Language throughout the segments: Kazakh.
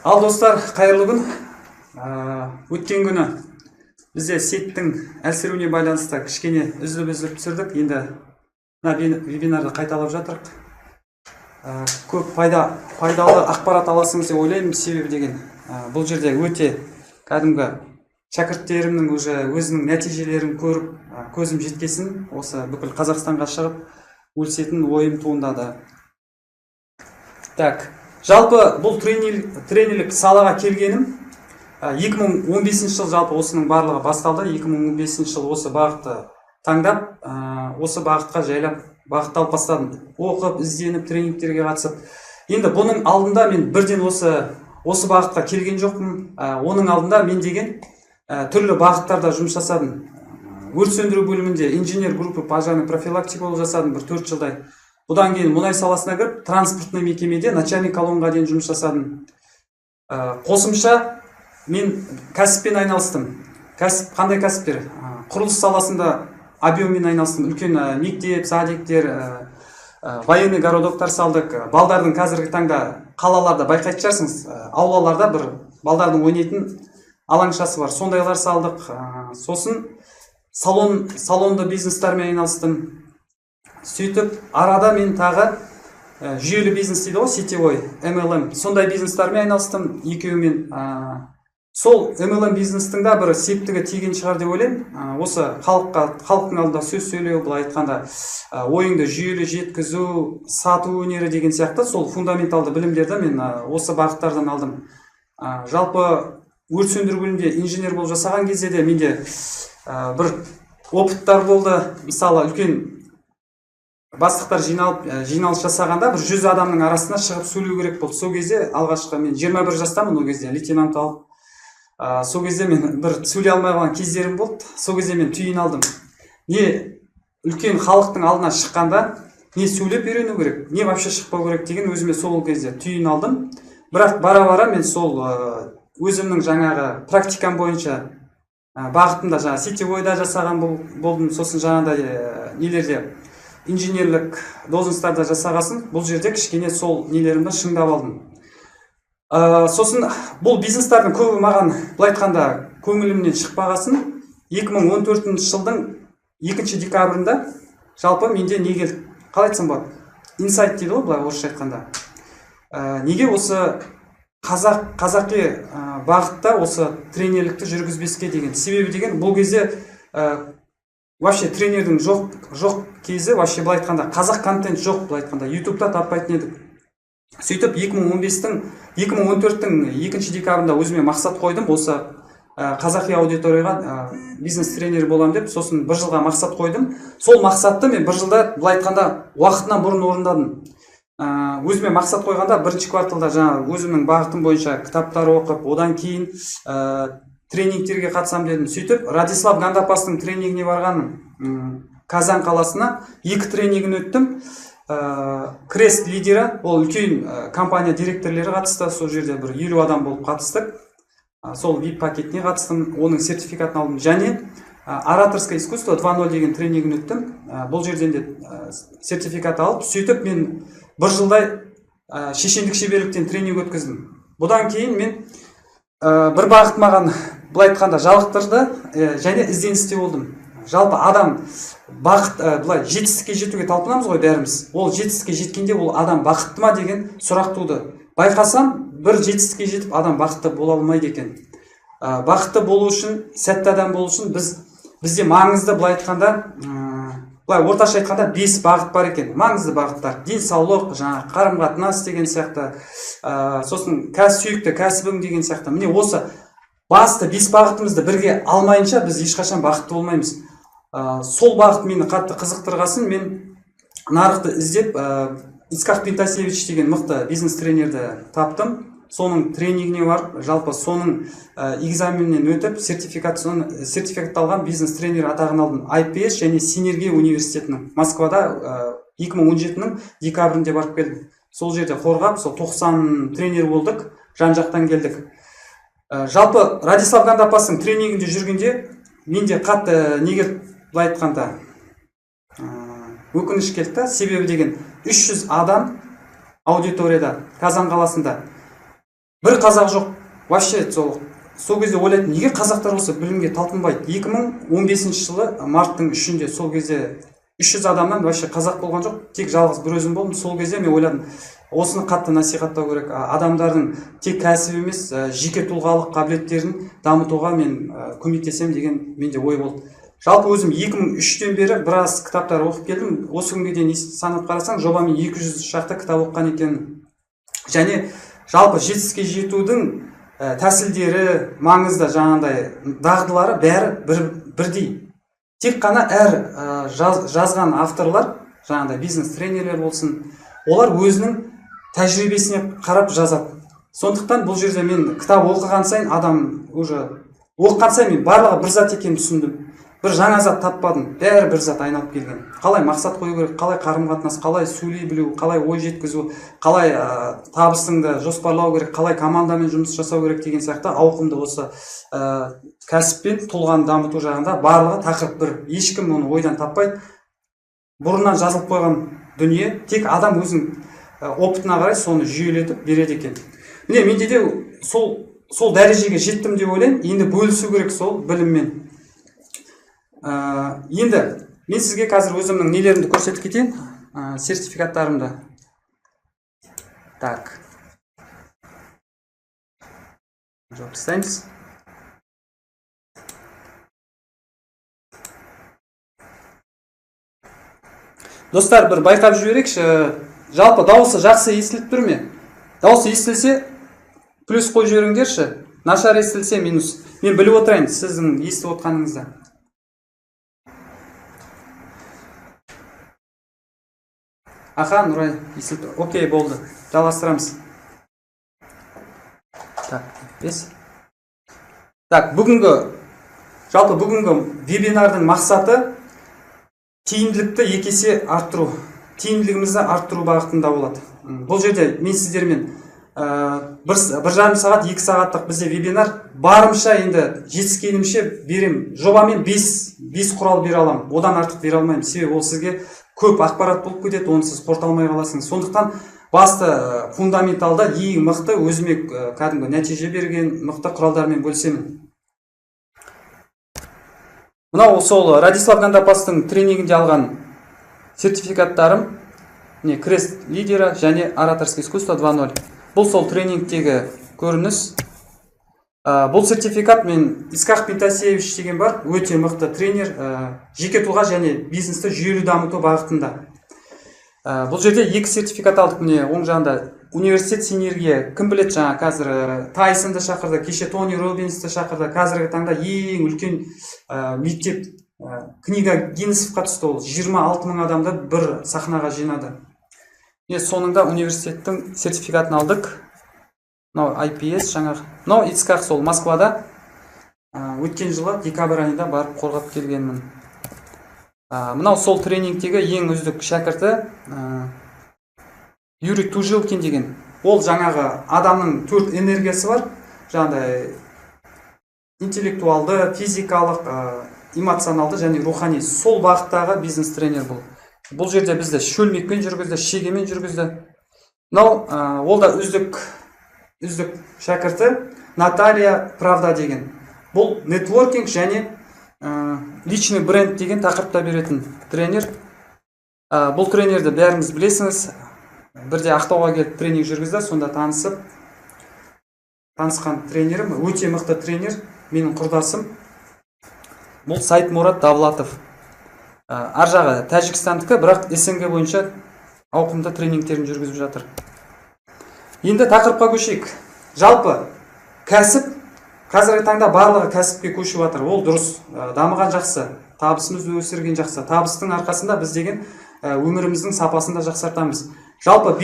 Ал достар, қайырлы күн. Өткен күні бізде сеттің әлсіреуіне байланысты кішкене үзіліп түсірдік. Енді вебинарды қайталап жатырық. Көп пайдалы ақпарат аласыңыз деп ойлаймын. Себебі деген бұл жерде өте кәдімгі шәкірттерімнің өзінің нәтижелерін көріп, көзім жеткесін, осы бүкіл Қазақстанға шығып өлсетін ойым туындады. Так, жалпы бұл тренерлік салаға келгенім 2015 жыл жалпы осының барлығы басталды. 2015 жыл осы бағытты таңдап, осы бағытқа жайлап бағытталып бастадым. Оқып, ізденіп, тренингтерге қатысып. Енді бұның алдында мен бірден осы бағытқа келген жоқпын. Оның алдында мен деген түрлі бағыттарда жұмыс жасадым. Өрт сөндіру бөлімінде инженер группы пожарный профилактика болып жасадым бір 4 жылдай. Бұдан кейін мұнай саласына кіріп, транспортный мекемеде начальник колонға дейін жұмыс жасадым. Қосымша мен кәсіппен айналыстым. Қандай кәсіптер? Құрылыс саласында объеммен айналыстым. Үлкен мектеп, садиктер, военный городоктар салдық. Балдардың қазіргі таңда қалаларда байқайтын шығарсыңыз, аулаларда бір балдардың ойнайтын алаңшасы бар. Сондайлар салдық. Сосын салонды бизнестармен айналыстым. Сөйтіп, арада мен тағы жүйелі бизнес дейді ғой, сетевой, MLM. Сондай бизнестармен айналыстым, екеуімен. Сол MLM бизнестің да бір септігі тиген шығар деп ойлаймын. Осы халықтың алдында сөз сөйлеу, былай айтқанда ойыңды жүйелі жеткізу, сату өнері деген сияқты сол фундаменталды білімдерді мен осы бағыттардан алдым. Жалпы өрт сөндіру бөлімінде инженер болып жасаған кезде де менде бір опыттар болды. Мысалы, үлкен бастықтар жиналыс жасағанда бір 100 адамның арасына шығып сөйлеу керек болды. Сол кезде алғашқы мен 21 жастамын, ол кезде лейтенант алып. Сол кезде мен бір сөйлей алмай қалған кездерім болды. Сол кезде мен түйін алдым. Не үлкен халықтың алдына шыққанда не сөйлеп үйрену керек, не вообще шықпау керек деген өзіме сол кезде түйін алдым. Бірақ бара-бара мен сол өзімнің жаңағы практикам бойынша бағытымда жаңа сетевойда жасаған болдым. Сосын жаңағыдай нелерде инженерлік должностьтарда жасағасын, бұл жерде кішкене сол нелерімді шыңдап алдым. Сосын бұл бизнестардың көбі маған былай айтқанда көңілімнен шықпағасын 2014 жылдың 2 декабрында жалпы менде не келді? Қалай айтсам болады? Инсайт дейді ғой, былай орысша айтқанда. Неге осы қазақи бағытта осы тренерлікті жүргізбеске деген себебі деген бұл кезде вообще тренердің жоқ кезі, вообще былай айтқанда қазақ контент жоқ, былай айтқанда ютубта таппайтын едік. Сөйтіп 2014-тің 2 декабрында өзіме мақсат қойдым, осы қазақи аудиторияға бизнес тренер болам деп, сосын бір жылға мақсат қойдым. Сол мақсатты мен бір жылда былай айтқанда уақытынан бұрын орындадым. Өзіме мақсат қойғанда бірінші кварталда жаңа өзімнің бағытым бойынша кітаптар оқып, одан кейін тренингтерге қатысам дедім. Сөйтіп, Радислав Гандапастың тренингіне барғаным, Казан қаласына 2 тренингін өттім. Крест лидері, ол үлкен компания директорлері қатысты, сол жерде бір 50 адам болып қатыстық. Сол VIP пакетіне қатыстым, оның сертификатын алдым. Және ораторское искусство 2.0 деген тренингін өттім. Бұл жерден де сертификат алып, сөйтіп мен бір жылдай шешендік шеберліктен тренинг өткіздім. Бұдан кейін мен бір бағыт маған былай айтқанда жалықтырды және ізденісте болдым. Жалпы адам былай жетістікке жетуге талпынамыз ғой бәріміз. Ол жетістікке жеткенде ол адам бақытты ма деген сұрақ туды. Байқасам, бір жетістікке жетіп адам бақытты бола алмайды екен. Бақытты болу үшін, сәтті адам болу үшін бізде маңызды былай айтқанда, былай орташа айтқанда 5 бағыт бар екен. Маңызды бағыттар: денсаулық, жаңа қарым-қатынас деген сияқты, сосын сүйікті кәсібің деген сияқты. Міне осы басты 5 бағытымызды бірге алмайынша біз ешқашан бақытты болмаймыз. Сол бағыт мені қатты қызықтырғасын, мен нарықты іздеп Исқақ Пентасевич деген мықты бизнес тренерді таптым. Соның тренингіне барып, жалпы соның экзаменінен өтіп, сертификат алған бизнес тренер атағын алдым. IPS және Синергия университетінің Москвада 2017-нің декабрінде барып келдім. Сол жерде қорғап, сол 90 тренер болдық, жан-жақтан келдік. Жалпы Радислав Гандапастың тренингінде жүргенде менде қатты неге былай айтқанда өкініш келді. Себебі деген 300 адам аудиторияда, Казан қаласында. бір қазақ жоқ. Вообще сол кезде ойлайтын, неге қазақтар осы білімге талпынбайды? 2015 жылы марттың 3-інде сол кезде 300 адамнан вообще қазақ болған жоқ, тек жалғыз бір өзім болдым. Сол кезде мен ойладым, осыны қатты насихаттау керек. Адамдардың тек кәсіп емес, жеке тұлғалық қабілеттерін дамытуға мен көмектесем деген менде ой болды. Жалпы өзім 2003-тен бері біраз кітаптар оқып келдім. Осы күнге дейін санап қарасаң, жобамен 200 шақты кітап оқыған екен. Және жалпы жетістікке жетудің тәсілдері, маңызды жаңағындай дағдылары бәрі бірдей. Тек қана әр жазған авторлар, жаңағындай бизнес тренерлер болсын, олар өзінің тәжірибесіне қарап жазады. Сондықтан бұл жерде мен кітап оқыған сайын, адам уже оқыған сайын мен барлығы бір зат екенін түсіндім. Бір жаңа зат таппадым, бәрі бір зат айналып келген. Қалай мақсат қою керек, қалай қарым-қатынас, қалай сөйлей білу, қалай ой жеткізу, қалай табысыңды жоспарлау керек, қалай командамен жұмыс жасау керек деген сияқты ауқымды осы кәсіп пен тұлғаны дамыту жағында барлығы тақырып бір. Ешкім оны ойдан таппайды. Бұрыннан жазылып қойған дүние, тек адам өзінің опытына қарай соны жүйелетіп береді екен. Міне менде де сол дәрежеге жеттім деп ойлаймын. Енді бөлісу керек сол біліммен. Енді мен сізге қазір өзімнің нелерімді көрсетіп кетейін, сертификаттарымды. Так. Жауап тастаймыз. Достар, бір байқап жіберейікші. Жалпы дауысы жақсы естіліп тұр ме? Дауысы естілсе, плюс қой жіберіңдерші. Нашар естілсе, минус. Мен біліп отырайын сіздің естіп отқаныңызды. Аха, Нұрай, естіліп. Окей, болды. Жалғастырамыз. Так, 5. Так, жалпы бүгінгі вебинардың мақсаты тиімділікті екесе арттыру. Тиімділігімізді арттыру бағытында болады. Бұл жерде мен сіздермен 1,5 сағат, 2 сағаттық бізде вебинар барымша енді жетіскенімше берем. Жобамен 5 құрал бере алам. Одан артық бере алмаймын. Себебі ол сізге көп ақпарат болып кетеді, оны сіз қорыта алмай қаласыңыз. Сондықтан басты фундаменталда ең мықты өзіме кәдімгі нәтиже берген мықты құралдармен бөлісемін. Мынау сол Радислав Гандапастың тренингінде алған сертификаттарым, крест лидера және ораторское искусство 2.0. Бұл сол тренингтегі көрініс. Бұл сертификат мен Исқақ Пентасевич деген бар, өте мықты тренер, жеке тұлға және бизнесті жүйелі дамыту бағытында. Бұл жерде 2 сертификат алдық. Міне оң жағында университет синергия. Кім білет, жаңа қазір Тайсонды шақырды, кеше Тони Робинсті шақырды. Қазіргі таңда ең үлкен мектеп книга Гиннесовқа түсті. Ол 26 мың адамды бір сахнаға жинады. Соныңда университеттің сертификатын алдық. Мынау IPS жаңағы. Мынау Исқақ сол Москвада өткен жылы декабрь айында барып қорғап келгенмін. Мынау сол тренингтегі ең үздік шәкірті Юрий Тужилкин деген. Ол жаңағы адамның 4 энергиясы бар. Жаңағыдай интеллектуалды, физикалық, эмоционалды және рухани. Сол бағыттағы бизнес тренер бұл. Бұл жерде бізді шөлмекпен жүргізді, шегемен жүргізді. Мынау ол да үздік шәкірті Наталья Правда деген. Бұл нетворкинг және личный бренд деген тақырыпта беретін тренер. Бұл тренерді бәріңіз білесіңіз. Бірде Ақтауға келіп тренинг жүргізді, сонда танысқан тренерім, өте мықты тренер, менің құрдасым. Бұл Сайтмұрат Давлатов. Ар жағы Тәжікстандікі, бірақ СНГ бойынша ауқымды тренингтерін жүргізіп жатыр. Енді тақырыпқа көшейік. Жалпы кәсіп қазіргі таңда барлығы кәсіпке көшіп жатыр. Ол дұрыс, дамыған жақсы, табысымызды өсірген жақсы. Табыстың арқасында біз деген өміріміздің сапасын да жақсартамыз. Жалпы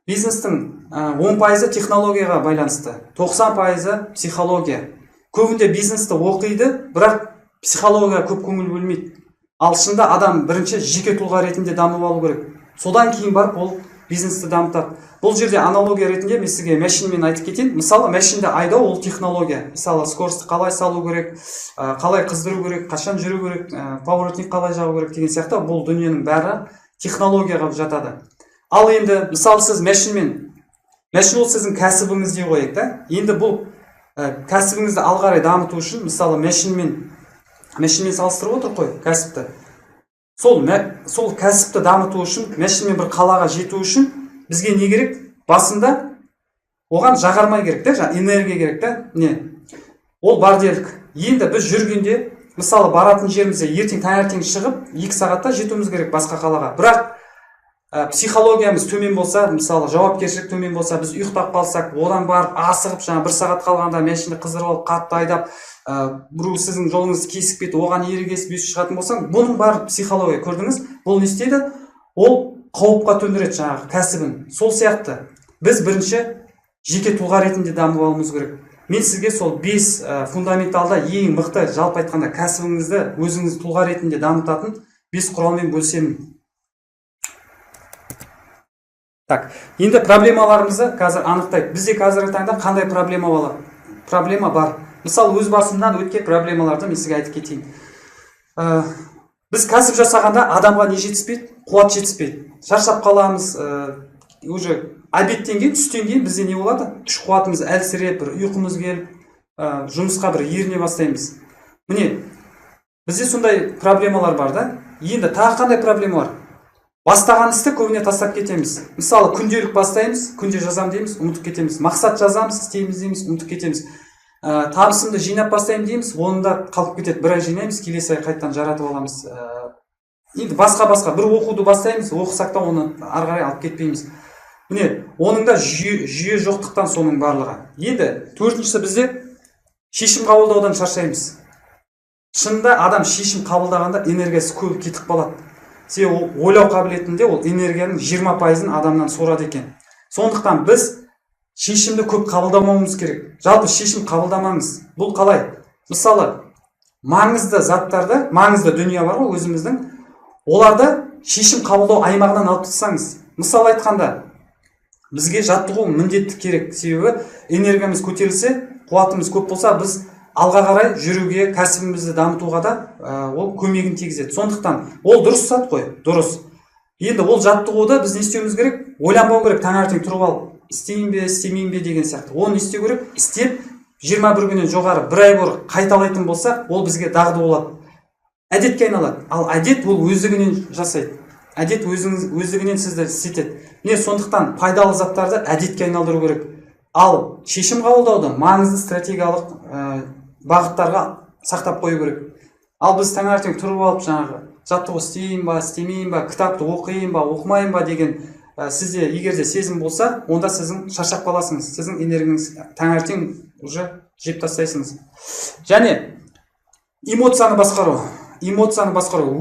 бизнестің 10% технологияға байланысты, 90% психология. Көбінде бизнесті оқиды, бірақ психологияға көп көңіл бөлмейді. Ал шында адам бірінші жеке тұлға ретінде дамып алу керек. Содан кейін барып ол бизнесті дамытады. Бұл жерде аналогия ретінде мен сізге машинамен айтып кетейін. Мысалы, машинді айдау ол технология. Мысалы, скоростьті қалай салу керек, қалай қыздыру керек, қашан жүру керек, поворотник қалай жағу керек деген сияқты бұл дүниенің бәрі технологияға жатады. Ал енді мысалы сіз машинамен мәшін ол сіздің кәсібіңіз дей қояйық та. Енді бұл кәсібіңізді алға қарай дамыту үшін, мысалы мәшінмен салыстырып отыр қой кәсіпті. Сол кәсіпті дамыту үшін, мәшінмен бір қалаға жету үшін бізге не керек? Басында оған жағармай керек та, энергия керек та. Ол бар делік. Енді біз жүргенде, мысалы баратын жерімізде ертең таңертең шығып 2 сағатта жетуіміз керек басқа қалаға. Бірақ психологиямыз төмен болса, мысалы жауапкершілік төмен болса, біз ұйықтап қалсақ, одан барып асығып, 1 сағат қалғанда мәшинені қыздырып алып, қатты айдап, біреу сіздің жолыңызды кесіп кетіп, оған ерегесіп өйстіп шығатын болсаң, бұның бар психология, көрдіңіз? Бұл не істейді? Ол қауіпқа төндіреді жаңағы кәсібін. Сол сияқты біз бірінші жеке тұлға ретінде дамып алуымыз керек. Мен сізге сол 5 фундаменталда ең мықты, жалпы айтқанда кәсібіңізді өзіңіз тұлға ретінде дамытатын 5 құралмен бөлісемін. Так, енді проблемаларымызды қазір анықтайық. Бізде қазіргі таңда қандай проблема бар? Мысалы, өз басымнан өткен проблемаларды мен сізге айтып кетейін. Біз кәсіп жасағанда адамға не жетіспейді? Қуат жетіспейді. Шаршап қаламыз, уже обедтен кейін, түстен кейін бізде не болады? Күш қуатымыз әлсіреп, бір ұйқымыз келіп, жұмысқа бір еріне бастаймыз. Міне, бізде сондай проблемалар бар да. Енді тағы қандай проблема бар? Бастаған істі көбіне тастап кетеміз. Мысалы, күнделік бастаймыз, күнде жазам дейміз, ұмытып кетеміз. Мақсат жазамыз, істейміз дейміз, ұмытып кетеміз. Табысымды жинап бастаймын дейміз, онда қалып кетеді. Бір ай жинаймыз, келесі ай қайтадан жаратып аламыз. Енді басқа бір оқуды бастаймыз, оқысақ та оны ары қарай алып кетпейміз. Міне, оның да жүйе жоқтықтан соның барлығы. Енді төртіншісі бізде шешім қабылдаудан шаршаймыз. Шынында адам шешім қабылдағанда энергиясы көп кетіп қалады. Себебі ойлау қабілетінде ол энергияның 20%-ын адамнан сорады екен. Сондықтан біз шешімді көп қабылдамауымыз керек. Жалпы шешім қабылдамаңыз. Бұл қалай? Мысалы, маңызды заттарды, маңызды дүние бар ғой өзіміздің, оларды шешім қабылдау аймағынан алып тастаңыз. Мысалы айтқанда, бізге жаттығу міндетті керек. Себебі энергиямыз көтерілсе, қуатымыз көп болса, біз алға қарай жүруге, кәсібімізді дамытуға да ол көмегін тигізеді. Сондықтан ол дұрыс зат қой, дұрыс. Енді ол жаттығуды біз не істеуіміз керек? Ойланбау керек, таңертең тұрып алып, істейін бе, істемейін бе деген сияқты. Оны не істеу керек? Істеп 21 күннен жоғары бір ай бойы қайталайтын болсақ, ол бізге дағды болады. Әдетке айналады. Ал әдет ол өздігінен жасайды. Әдет өздігінен сізді істетеді. Міне сондықтан пайдалы заттарды әдетке айналдыру керек. Ал шешім қабылдауды маңызды стратегиялық бағыттарға сақтап қою керек. Ал біз таңертең тұрып алып жаңағы жаттығу істейін ба, істемейін ба, кітапты оқиын ба, оқымайын ба деген сізде егерде сезім болса, онда сіздің шаршап қаласыңыз. Сіздің энергияңыз таңертең уже жеп тастайсыңыз. Және эмоцияны басқару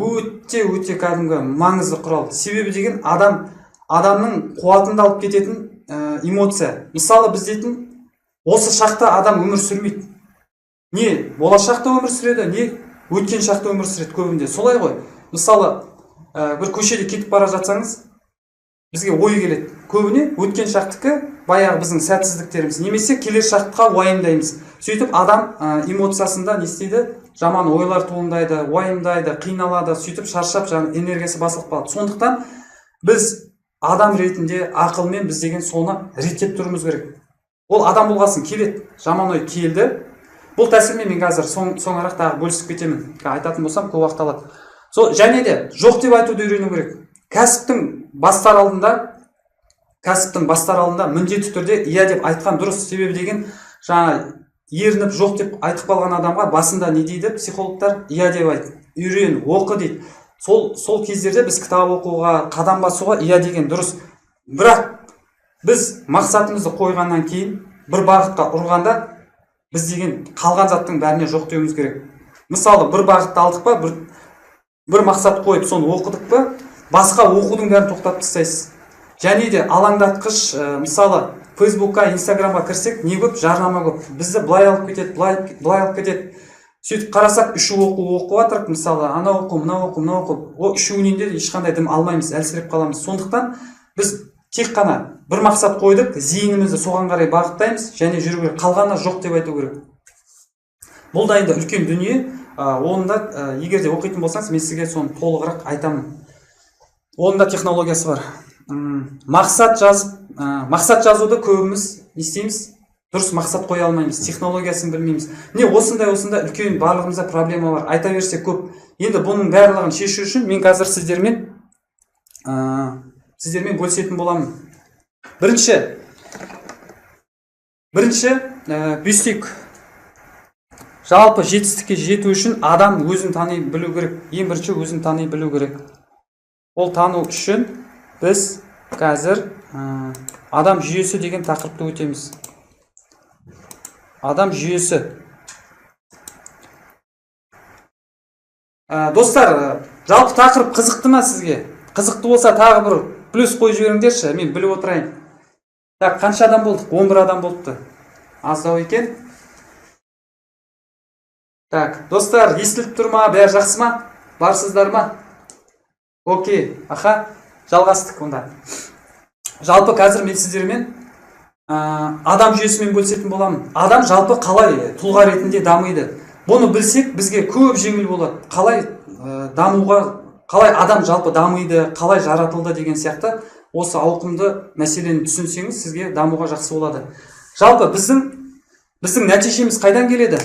өте кәдімгі маңызды құрал. Себебі деген адамның қуатында алып кететін эмоция. Мысалы біз дейтін, осы шақта адам өмір сүрмейді. Не болашақта өмір сүреді, не өткен шақта өмір сүреді көбінде. Солай ғой. Мысалы, бір көшеде кетіп бара жатсаңыз, бізге ой келеді. Көбіне өткен шақтікі баяғы біздің сәтсіздіктеріміз, немесе келер шақтқа уайымдаймыз. Сөйтіп адам эмоциясында не істейді? Жаман ойлар туындайды, уайымдайды, қиналады, сөйтіп шаршап, энергиясы басылып қалады. Сондықтан біз адам ретінде ақылмен біз деген соны реттеп тұруымыз керек. Ол адам болғасын келеді, жаман ой келді. Бұл тәсілмен мен қазір соңырақ тағы бөлісіп кетемін. Айтатын болсам көп уақыт алады. Және де жоқ деп айтуды үйрену керек. Кәсіптің бастар алдында міндетті түрде иә деп айтқан дұрыс. Себебі деген жаңа ерініп жоқ деп айтып қалған адамға басында не дейді психологтар? Иә деп айт, үйрен, оқы дейді. Сол кездерде біз кітап оқуға, қадам басуға иә деген дұрыс. Бірақ біз мақсатымызды қойғаннан кейін бір бағытқа ұрғанда біз деген қалған заттың бәріне жоқ деуіміз керек. Мысалы, бір бағытты алдық па, бір мақсат қойып, соны оқыдық па, басқа оқудың бәрін тоқтап тастайсыз. Және де алаңдатқыш, мысалы, Фейсбукқа, Инстаграмға кірсек, не көп, жарнама көп. Бізді былай алып кетеді, былай алып кетеді. Сөйтіп қарасақ, үші оқып жатырық, мысалы, ана оқу, мына оқу. О үшеуінен де ешқандай дым алмаймыз, әлсіреп қаламыз. Сондықтан біз тек қана бір мақсат қойдық, зейінімізді соған қарай бағыттаймыз, және жүру керек. Қалғанына жоқ деп айту керек. Бұл да енді үлкен дүние. Онда егер де оқитын болсаңыз, мен сізге соны толығырақ айтамын. Оның да технологиясы бар. мақсат жазуды көбіміз не істейміз, дұрыс мақсат қоя алмаймыз, технологиясын білмейміз. Міне осындай үлкен барлығымызда проблема бар, айта берсе көп. Енді бұның барлығын шешу үшін мен қазір сіздермен бөлісетін боламын. Бірінші бүйстік, жалпы жетістікке жету үшін адам өзін тани білу керек. Ең бірінші өзін тани білу керек. Ол тану үшін біз қазір адам жүйесі деген тақырыпты өтеміз. Адам жүйесі. Достар, жалпы тақырып қызықты ма сізге? Қызықты болса тағы бір плюс қойып жіберіңдерші, мен біліп отырайын. Так, қанша адам болдық? 11 адам болыпты. Аздау екен. Так, достар, естіліп тұр ма? Бәрі жақсы ма? Барсыздар ма? Окей, жалғастық онда. Жалпы қазір мен сіздермен адам жүйесімен бөлісетін боламын. Адам жалпы қалай тұлға ретінде дамиды? Бұны білсек, бізге көп жеңіл болады. Қалай адам жалпы дамиды, қалай жаратылды деген сияқты осы ауқымды мәселені түсінсеңіз, сізге дамуға жақсы болады. Жалпы біздің нәтижеміз қайдан келеді?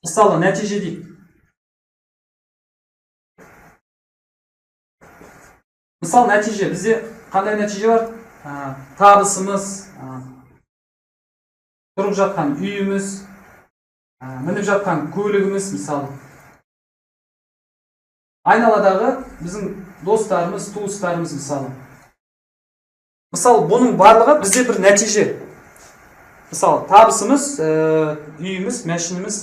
Мысалы, нәтиже дейік. Мысалы, нәтиже, бізде қандай нәтиже бар? Табысымыз, тұрып жатқан үйіміз, мініп жатқан көлігіміз, мысалы. Айналадағы біздің достарымыз, туыстарымыз, мысалы. Мысалы, бұның барлығы бізде бір нәтиже. Мысалы, табысымыз, үйіміз, мәшініміз,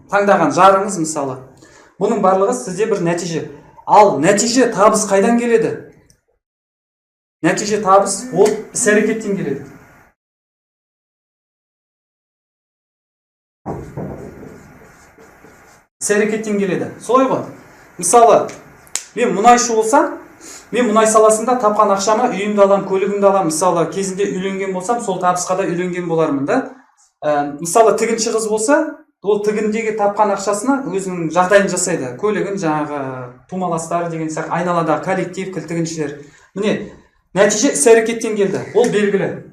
таңдаған жарыңыз, мысалы. Бұның барлығы сізде бір нәтиже. Ал нәтиже, табыс қайдан келеді? Нәтиже, табыс, ол іс-әрекеттен келеді. Іс-әрекеттен келеді. Солай ғой. Мысалы, мен мұнайшы болсам, мен мұнай саласында тапқан ақшама үйімді алам, көлігімді алам. Мысалы, кезінде үйленген болсам, сол табысқа да үйленген болармын да. Мысалы, тігінші қыз болса, ол тігіндегі тапқан ақшасына өзінің жағдайын жасайды. Көлігін, жаңағы тумаластары деген сияқты айналадағы коллектив, тігіншілер. Міне, нәтиже іс-әрекеттен келді. Ол белгілі.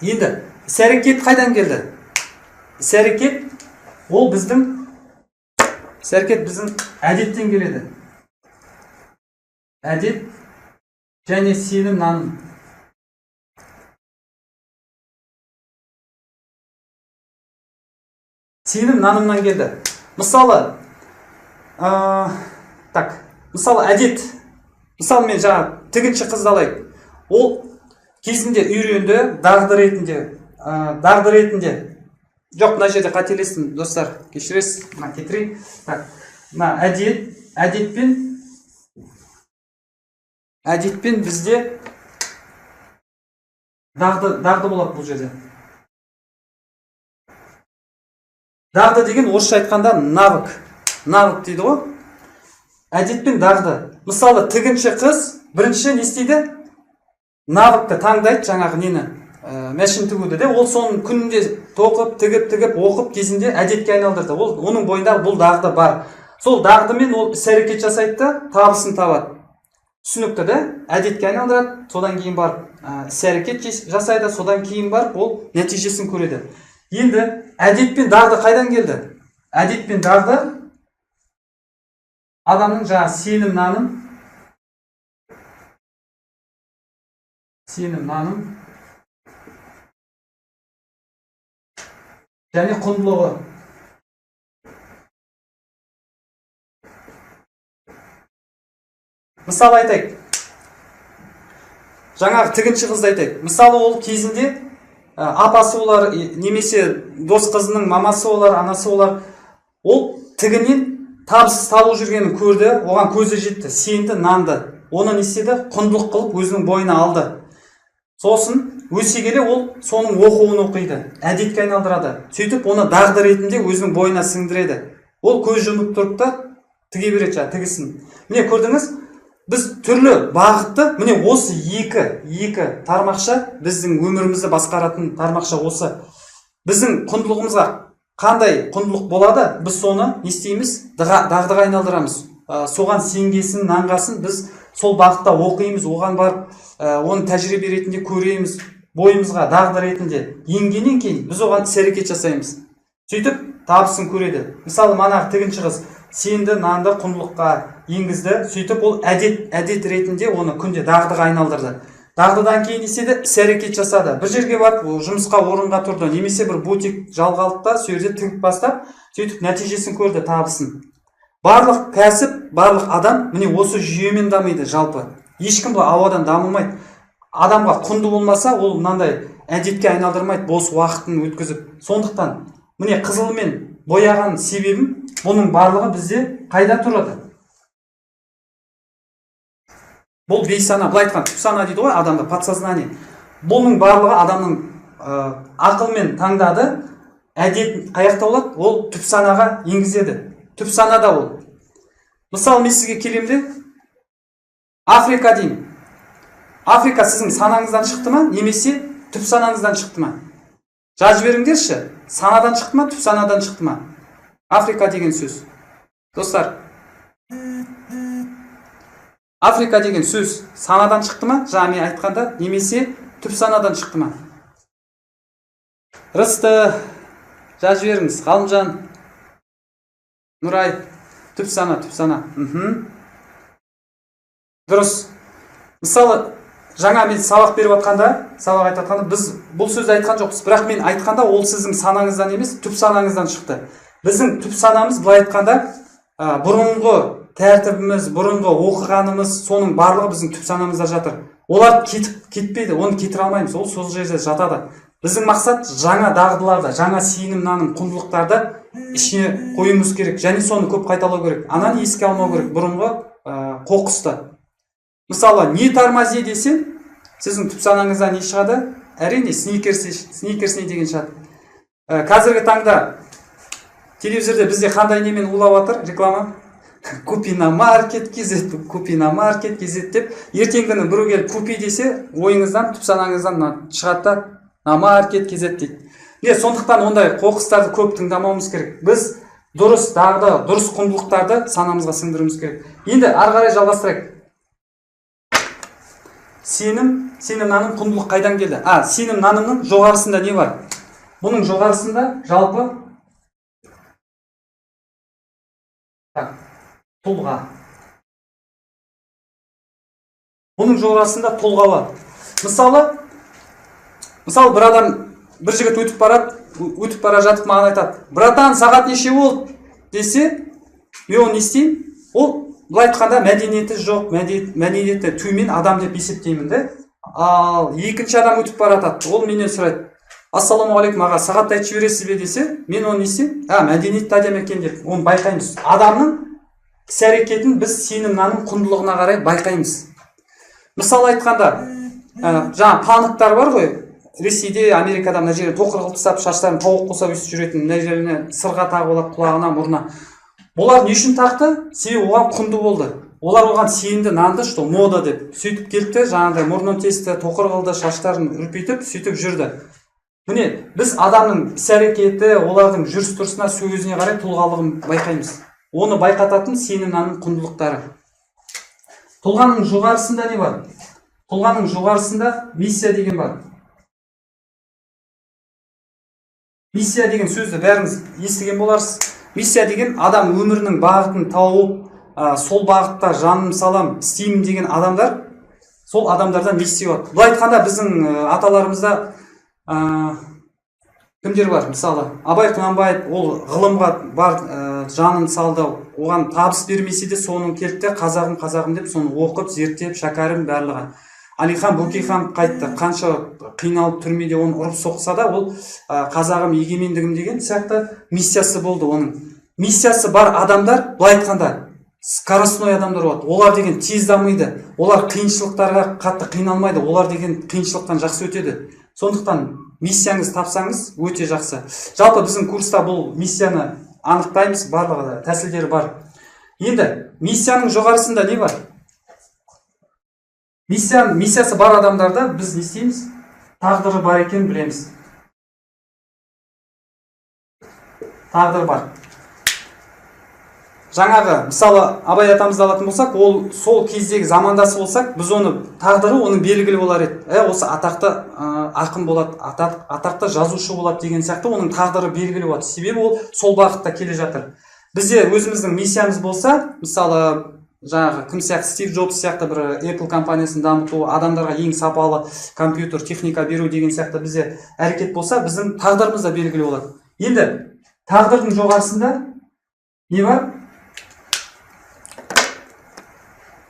Енді, іс-әрекет қайдан келді? Іс-әрекет біздің әдеттен келеді. Әдет және сенім, наным. Сенім, нанымнан келді. Мысалы, әдет. Мысалы, мен жаңа тігінші қызды алайық. Ол кезінде үйренді, дағды ретінде. Жоқ, мына жерде қателестім, достар, кешіресіз, кетірейін. Әдетпен бізде дағды болады бұл жерде. Дағды деген орысша айтқанда навык. Навык дейді ғой. Әдетпен дағды. Мысалы, тігінші қыз бірінші не істейді? Навыкты таңдайды, жаңағы нені? Мәшін тігуді де, ол соның күнінде тоқып, тігіп, оқып кезінде әдетке айналдырды. Оның бойында бұл дағды бар. Сол дағдымен ол іс-әрекет жасайды да, табысын табады. Түсінікті де, әдетке айналдырады, содан кейін барып іс-әрекет жасайды, содан кейін барып ол нәтижесін көреді. Енді әдет пен дағды қайдан келді? Әдет пен дағды адамның жаңа сенім, наным және құндылығы. Мысалы айтайық. Жаңағы тігінші қызды айтайық. Мысалы ол кезінде апасы олар, немесе дос қызының мамасы олар, анасы олар, ол тігінен табыс табу жүргенін көрді, оған көзі жетті, сенді, нанды. Оны не істеді? Құндылық қылып өзінің бойына алды. Сосын өсе келе ол соның оқуын оқиды, әдетке айналдырады. Сөйтіп оны дағды ретінде өзінің бойына сіңдіреді. Ол көз жұмып тұрып та тіге береді, тігісін. Міне көрдіңіз, біз түрлі бағытты, міне осы екі тармақша біздің өмірімізді басқаратын тармақша осы. Біздің құндылығымызға қандай құндылық болады, біз соны не істейміз? Дағдыға айналдырамыз. соған сенгесін, нанғасын, біз сол бағытта оқимыз, оған барып, оны тәжірибе ретінде көреміз, бойымызға дағды ретінде енгеннен кейін біз оған іс-әрекет жасаймыз. Сөйтіп табысын көреді. Мысалы, мана тігінші қыз сенді нанды құндылыққа енгізді, сөйтіп ол әдет ретінде оны күнде дағдыға айналдырды. Дағдыдан кейін еседі, іс-әрекет жасады. Бір жерге барып, жұмысқа орынға тұрды, немесе бір бутик жалға алды да, сол жерде тігіп бастап, сөйтіп нәтижесін көрді, табысын. Барлық кәсіп, барлық адам міне осы жүйемен дамиды жалпы. Ешкім бұл ауадан дамымайды. Адамға құнды болмаса, ол мынандай әдетке айналдырмайды, бос уақытын өткізіп. Сондықтан міне қызылмен бояған себебім, бұның барлығы бізде қайда тұрады? Бұл бейсана, былай айтқан түп сана дейді ғой, адамда подсознание. Бұның барлығы адамның ақылмен таңдады, әдет қаяқта болады, ол түп санаға енгізеді. Түп санада ол. Мысалы, мен сізге келемде Африка деймін. Африка сіздің санаңыздан шықты ма, немесе түп санаңыздан шықты ма? Жазып беріңдерші, санадан шықты ма, түп санадан шықты ма? Африка деген сөз. Достар, Африка деген сөз санадан шықты ма, жаңа мен айтқанда, немесе түп санадан шықты ма? Рысты, жазып беріңіз, Ғалымжан, Нұрай, түп сана, түп сана. Дұрыс. Мысалы, жаңа мен сабақ беріп атқанда, біз бұл сөзді айтқан жоқпыз, бірақ мен айтқанда ол сіздің санаңыздан емес, түп санаңыздан шықты. Біздің түп санамыз былай айтқанда, бұрынғы тәртібіміз, бұрынғы оқығанымыз, соның барлығы біздің түп санамызда жатыр. Олар кетпейді, оны кетіре алмаймыз, ол сол жерде жатады. Біздің мақсат жаңа дағдыларды, жаңа сенім, наным, құндылықтарды ішіне қоюымыз керек, және соны көп қайталау керек. Ананы еске алмау керек, бұрынғы қоқысты. Мысалы, не тормози десе, сіздің түп санаңыздан не шығады? Әрине, сникерс не деген шығады. Қазіргі таңда телевизорда бізде қандай немен улап жатыр реклама? Купи на маркет кз, купи на маркет кз деп, ертеңгіні біреу келіп купи десе, ойыңыздан, түп санаңыздан шығады да, на маркет кз дейді. Сондықтан ондай қоқыстарды көп тыңдамауымыз керек. Біз дұрыс дағды, дұрыс құндылықтарды санамызға сіңдіруіміз керек. Енді ары қарай жалғастырайық. Сенім, наным, құндылық қайдан келді? Сенім, нанымның жоғарысында не бар? Бұның жоғарысында жалпы тұлға. Бұның жоғарысында тұлға бар. Мысалы, бір адам, бір жігіт өтіп бара жатып маған айтады: "Братан, сағат неше болды?" десе, мен оны не істеймін? Ол былай айтқанда мәдениеті жоқ, мәдениеті төмен адам деп есептеймін де. Ал екінші адам өтіп бара жатады, ол менен сұрайды: "Ассаламағалейкум аға, сағатты айтып жібересіз бе?" десе, мен оны не істеймін? Мәдениетті адам екен деп, оны байқаймыз. Адамның іс-әрекетін біз сенім, наным, құндылығына қарай байқаймыз. Мысалы айтқанда, жаңа панктар бар ғой, Ресейде, Америкада мына жерге тоқыр қылып тастап, шаштарын тауық қосап өсіп жүретін, мына жеріне сырға тағып алады, құлағына, мұрнына. Олар не үшін тақты? Себебі оған құнды болды. Олар оған сенімді, нанды, что мода деп. Сөйтіп келіпті, жаңағыдай мұрнын тесті, тоқыр қылды, шаштарын үрпитіп, сөйтіп жүрді. Міне, біз адамның іс-әрекеті, олардың жүріс-тұрысына, сөзіне қарай тұлғалығын байқаймыз. Оны байқататын сенім, наным, құндылықтары. Тұлғаның жоғарысында не бар? Тұлғаның жоғарысында миссия деген бар. Миссия деген сөзді бәріңіз естіген боларсыз. Миссия деген адам өмірінің бағытын тауып, сол бағытта жаным салам, істеймін деген адамдар, сол адамдардан миссия болады. Бұл айтқанда біздің аталарымызда кімдер бар? Мысалы, Абай Құнанбаев, ол ғылымға бар жанын салды, оған табыс бермесе де соның келді, қазағым деп соны оқып, зерттеп, шәкәрім барлығы. Алихан Бөкейхан қайтты, қанша қиналып түрмеде оны ұрып соқса да, ол қазағым, егемендігім деген сияқты миссиясы болды оның. Миссиясы бар адамдар, былай айтқанда, скоростной адамдар болады. Олар деген тез дамиды, олар қиыншылықтарға қатты қиналмайды, олар деген қиыншылықтан жақсы өтеді. Сондықтан миссияңыз тапсаңыз өте жақсы. Жалпы біздің курста бұл миссияны анықтаймыз, барлығы тәсілдері бар. Енді миссияның жоғарысында не бар? Миссиясы бар адамдарда біз не істейміз? Тағдыры бар екенін білеміз. Тағдыр бар. жаңағы мысалы Абай атамызды алатын болсақ, ол сол кездегі замандасы болсақ, біз оны тағдыры оның белгілі болар еді. Осы атақты ақын болады, атақты жазушы болады деген сияқты оның тағдыры белгілі болады. Себебі ол сол бағытта келе жатыр. Бізде өзіміздің миссиямыз болса, мысалы жаңағы кім сияқты, Стив Джобс сияқты бір Apple компаниясын дамыту, адамдарға ең сапалы компьютер, техника беру деген сияқты бізде әрекет болса, біздің тағдырымыз да белгілі болады. Енді тағдырдың жоғарысында не бар?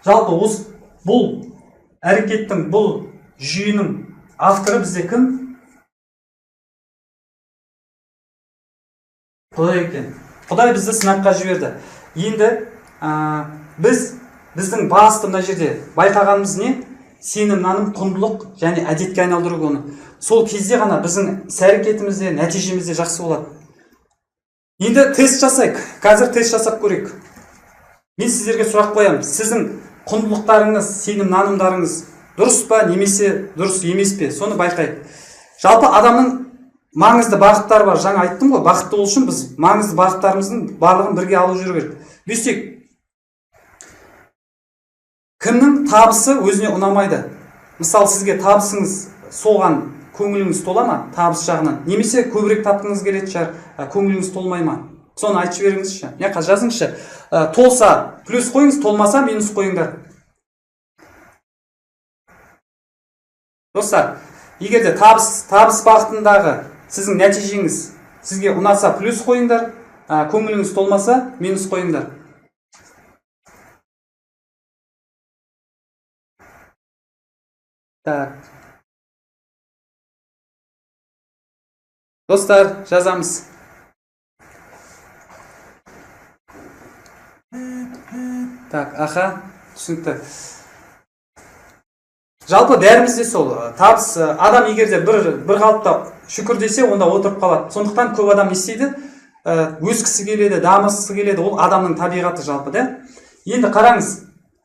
Жалпы бұл әрекеттің, бұл жүйенің авторы бізде кім? Құдай екен. Құдай бізді сынаққа жіберді. Енді біздің басты мына жерде байқағанымыз не? Сенім, наным, құндылық және әдетке айналдыру оны. Сол кезде ғана біздің іс-әрекетімізде, нәтижемізде жақсы болады. Енді тест жасайық. Қазір тест жасап көрейік. Мен сіздерге сұрақ қоямын. Сіздің құндылықтарыңыз, сенім, нанымдарыңыз дұрыс па, немесе дұрыс емес пе? Соны байқайық. Жалпы адамның маңызды бағыттары бар. Жаңа айттым ғой, бақытты болу үшін біз маңызды бағыттарымыздың барлығын бірге алып жүру керек. Бүйсек, кімнің табысы өзіне ұнамайды? Мысалы, сізге табысыңыз соған көңіліңіз тола ма, табыс жағынан? Немесе көбірек тапқыңыз келетін шығар, көңіліңіз толмай ма? Соны айтып беріңізші. Жазыңызшы. Толса плюс қойыңыз, толмаса минус қойыңдар. Достар, егер де табыс бағытындағы сіздің нәтижеңіз сізге ұнаса плюс қойыңдар, көңіліңіз толмаса минус қойыңдар. Так. Достар, жазамыз. Так, аха, түсінікті. Жалпы бәрімізде сол табыс, адам егерде бір қалыпта шүкір десе, онда отырып қалады. Сондықтан көп адам не істейді? Өскісі келеді, дамысысы келеді, ол адамның табиғаты жалпы, да? Енді қараңыз,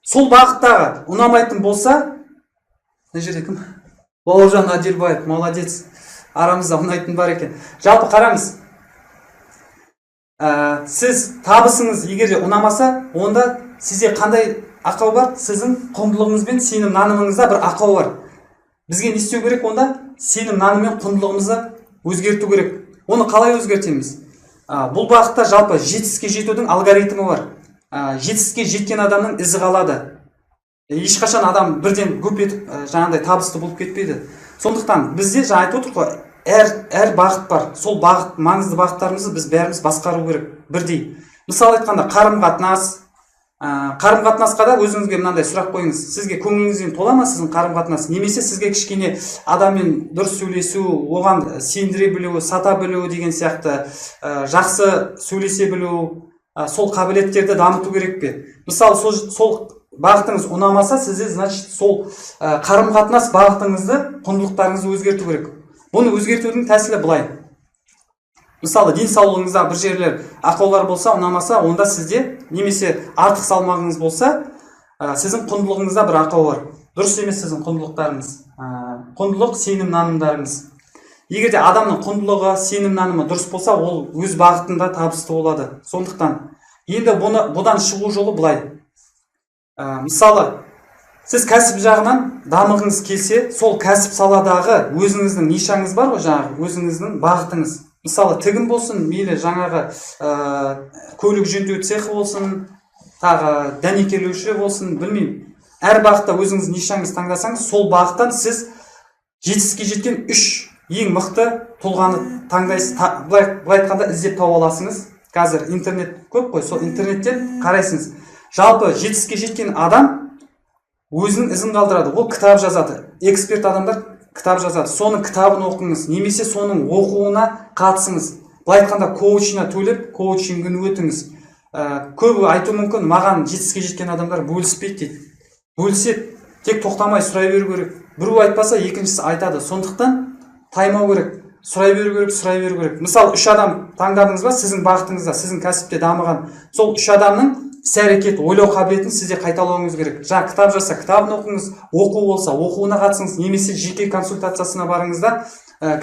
сол бағыттағы ұнамайтын болса, мына жерде кім? Бауыржан Адилбаев, молодец. Арамызда ұнайтын бар екен. Жалпы қараңыз, сіз табысыңыз егерде ұнамаса, онда сізде қандай ақау бар? Сіздің құндылығыңыз бен сенім нанымыңызда бір ақау бар. Бізге не істеу керек онда? Сенім наным мен құндылығымызды өзгерту керек. Оны қалай өзгертеміз? Бұл бағытта жалпы жетістікке жетудің алгоритмі бар. Жетістікке жеткен адамның ізі қалады. Ешқашан адам бірден гүп етіп жаңағыдай табысты болып кетпейді. Сондықтан бізде жаңа айтып отырмын ғой, әр бағыт бар. Сол бағыт, маңызды бағыттарымызды біз бәріміз басқару керек, бірдей. Мысалы айтқанда қарым-қатынасқа да өзіңізге мынандай сұрақ қойыңыз. Сізге көңіліңізден тола ма сіздің қарым-қатынас? Немесе сізге кішкене адаммен дұрыс сөйлесу, оған сендіре білу, сата білу деген сияқты жақсы сөйлесе білу, сол қабілеттерді дамыту керек пе? Мысалы сол бағытыңыз ұнамаса, сізде, значит, сол қарым-қатынас бағытыңызды, құндылықтарыңызды өзгерту керек. Бұны өзгертудің тәсілі былай. Мысалы, денсаулығыңызда бір жерлер ақаулар болса, ұнамаса, онда сізде немесе артық салмағыңыз болса, сіздің құндылығыңызда бір ақау бар. Дұрыс емес сіздің құндылықтарыңыз. Құндылық, сенім нанымдарыңыз. Егерде адамның құндылығы, сенім нанымы дұрыс болса, ол өз бағытында табысты болады. Сондықтан, енді бұдан шығу жолы былай. Мысалы, сіз кәсіп жағынан дамығыңыз келсе, сол кәсіп саладағы өзіңіздің нишаңыз бар ғой, жаңағы өзіңіздің бағытыңыз. Мысалы, тігін болсын, мейлі жаңағы көлік жөндеу цехы болсын, тағы дәнекерлеуші болсын, білмеймін. Әр бағытта өзіңіз нишаңыз таңдасаңыз, сол бағыттан сіз жетістікке жеткен 3 ең мықты тұлғаны таңдайсыз, былай айтқанда іздеп тауып аласыңыз. Қазір интернет көп қой, сол интернеттен қарайсыңыз. Жалпы жетістікке жеткен адам өзінің ізін қалдырады. Ол кітап жазады. Эксперт адамдар кітап жазады. Соның кітабын оқыңыз, немесе соның оқуына қатысыңыз. Былай айтқанда коучына төлеп, коучингін өтіңіз. Көбі айту мүмкін, маған жетістікке жеткен адамдар бөліспейді дейді. Бөліседі, тек тоқтамай сұрай беру керек. Біреу айтпаса, екіншісі айтады. Сондықтан таймау керек. Сұрай беру керек. Мысалы, 3 адам таңдадыңыз ба, сіздің бағытыңызда, сіздің кәсіпте дамыған. Сол 3 адамның іс-әрекет, ойлау қабілетін сізде қайталауыңыз керек. Жаңа кітап жазса, кітабын оқыңыз, оқу болса, оқуына қатысыңыз, немесе жеке консультациясына барыңызда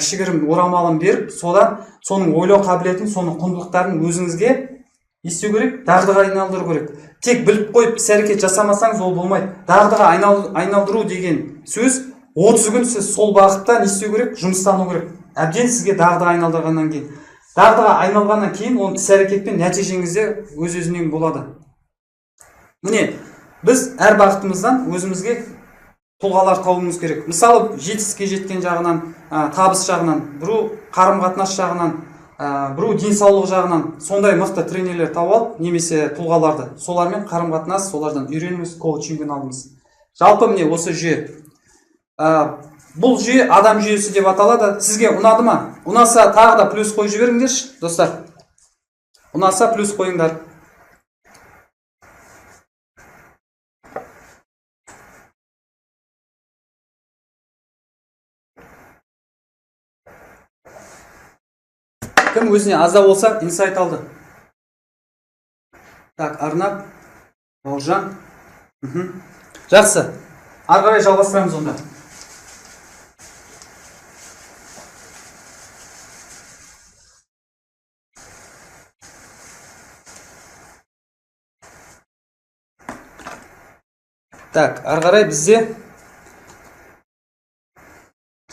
кішігірім орамалын беріп, содан соның ойлау қабілетін, соның құндылықтарын өзіңізге не істеу керек? Дағдыға айналдыру керек. Тек біліп қойып іс әрекет жасамасаңыз ол болмайды. Дағдыға айналдыру деген сөз 30 күн сіз сол бағытта не істеу керек? Жұмыстану керек. Әбден сізге дағдыға айналдырғаннан кейін. Дағдыға айналғаннан кейін оның іс әрекетпен нәтижеңізде өз-өзінен болады. Міне, біз әр бағытымыздан өзімізге тұлғалар табуымыз керек. Мысалы, жетістікке жеткен жағынан, табыс жағынан, біреу қарым-қатынас жағынан, біреу денсаулық жағынан сондай мықты тренерлер тауып алып, немесе тұлғаларды, солармен қарым-қатынас, солардан үйреніңіз, коучингін алыңыз. Жалпы міне осы жүйе. Бұл жүйе адам жүйесі деп аталады. Сізге ұнады ма? Ұнаса тағы да плюс қойып жіберіңдерші, достар. Ұнаса плюс қойыңдар. Кім өзіне аздау болса, инсайт алды. Так, Арнап, Бауыржан. Жақсы. Ары қарай жалғастырамыз онда. Так, ары қарай бізде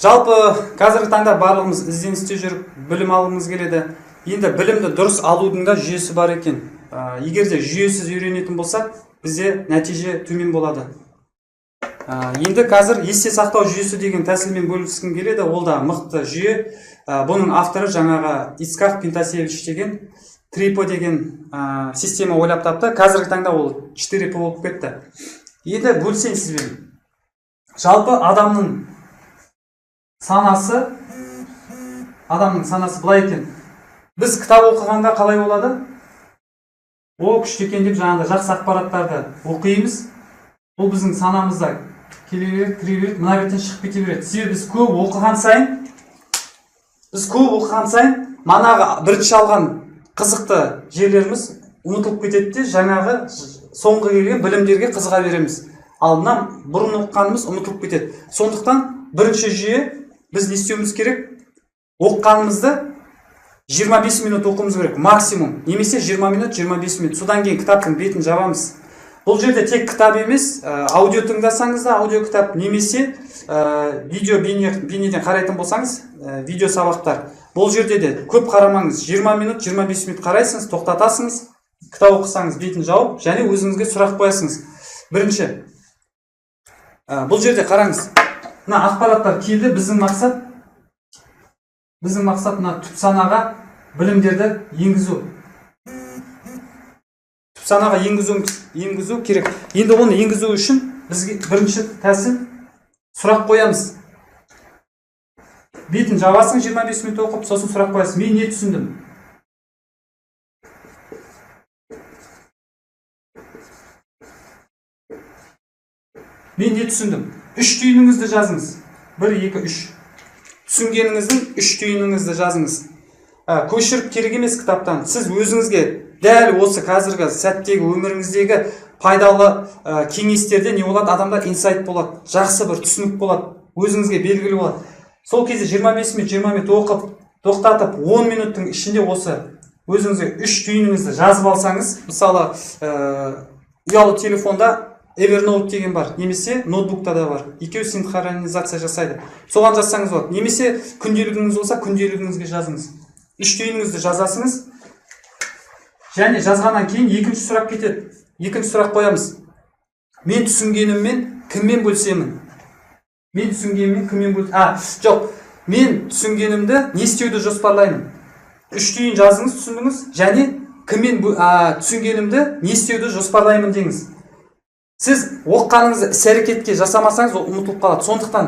жалпы қазіргі таңда барлығымыз ізденісте жүріп, білім алғымыз келеді. Енді білімді дұрыс алудың да жүйесі бар екен. Егер де жүйесіз үйренетін болсақ, бізде нәтиже төмен болады. Енді қазір есте сақтау жүйесі деген тәсілмен бөліскім келеді. Ол да мықты жүйе. Бұның авторы жаңағы Ицхак Пентасевич деген трипо деген система ойлап тапты. Қазіргі таңда ол 4P болып кетті. Енді бөлсең сізбен. Жалпы адамның санасы былай екен. Біз кітап оқығанда қалай болады? О, күшті екен деп жаңағыдай жақсы ақпараттарды оқимыз. Бұл біздің санамызда келе береді, кіре береді, мына беттен шығып кете береді. Себебі біз көп оқыған сайын, манағы бірінші алған қызықты жерлеріміз ұмытылып кетеді де, жаңағы соңғы келген білімдерге қызыға береміз. Ал мына бұрын оқығанымыз ұмытылып кетеді. Сондықтан бірінші жүйе біз не істеуіміз керек? Оқығанымызды 25 минут оқуымыз керек, максимум. Немесе 20 минут, 25 минут. Содан кейін кітаптың бетін жабамыз. Бұл жерде тек кітап емес, аудио тыңдасаңыз да аудио кітап, немесе видео бейнеден қарайтын болсаңыз, видео сабақтар. Бұл жерде де көп қарамаңыз. 20 минут, 25 минут қарайсыңыз, тоқтатасыңыз, кітап оқысаңыз бетін жауып, және өзіңізге сұрақ қоясыңыз. Бірінші, бұл жерде қараңыз. Мына ақпараттар келді, біздің мақсат мына түп санаға білімдерді енгізу. Түп санаға енгізу керек. Енді оны енгізу үшін бізге бірінші тәсіл сұрақ қоямыз. Бетін жабасың 25 минут оқып, сосын сұрақ қоясың. Мен не түсіндім? Мен не түсіндім? 3 түйініңізді жазыңыз. 1, 2, 3. Түсінгеніңіздің 3 түйініңізді жазыңыз. Көшіріп керек емес кітаптан. Сіз өзіңізге дәл осы қазіргі сәттегі өміріңіздегі пайдалы кеңестерде не болады? Адамда инсайт болады. Жақсы бір түсінік болады. Өзіңізге белгілі болады. Сол кезде 25 минут оқып, тоқтатып 10 минуттың ішінде осы өзіңізге 3 түйініңізді жазып алсаңыз, мысалы, ұялы телефонда Evernote деген бар, немесе ноутбукта да бар. Екеуі синхронизация жасайды. Соған жазсаңыз болады. Немесе күнделігіңіз болса, күнделігіңізге жазыңыз. 3 түйініңізді жазасыңыз. Және жазғаннан кейін екінші сұрақ кетеді. Екінші сұрақ қоямыз. Мен түсінгеніммен кіммен бөлсемін? Мен түсінгенімді не істеуді жоспарлаймын? 3 түйін жазыңыз, түсіндіңіз. Және кіммен түсінгенімді не істеуді жоспарлаймын деңіз. Сіз оққаныңызды іс-әрекетке жасамасаңыз, ол ұмытылып қалады. Сондықтан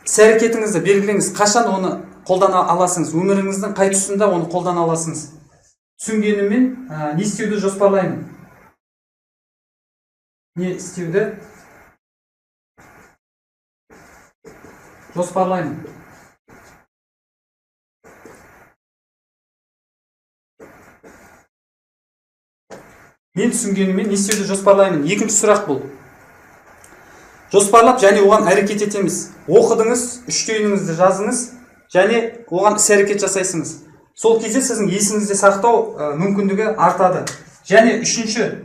іс-әрекетіңізді белгілеңіз, қашан оны қолдана аласыңыз, өміріңіздің қай тұсында оны қолдана аласыңыз. Түсінгеніммен не істеуді жоспарлаймын? Не істеуді жоспарлаймын? Мен түсінгеніммен не істеуді жоспарлаймын? Екінші сұрақ бұл. Жоспарлап және оған әрекет етеміз. Оқыдыңыз, 3 түйініңізді жазыңыз, және оған іс-әрекет жасайсыңыз. Сол кезде сіздің есіңізде сақтау мүмкіндігі артады. Және үшінші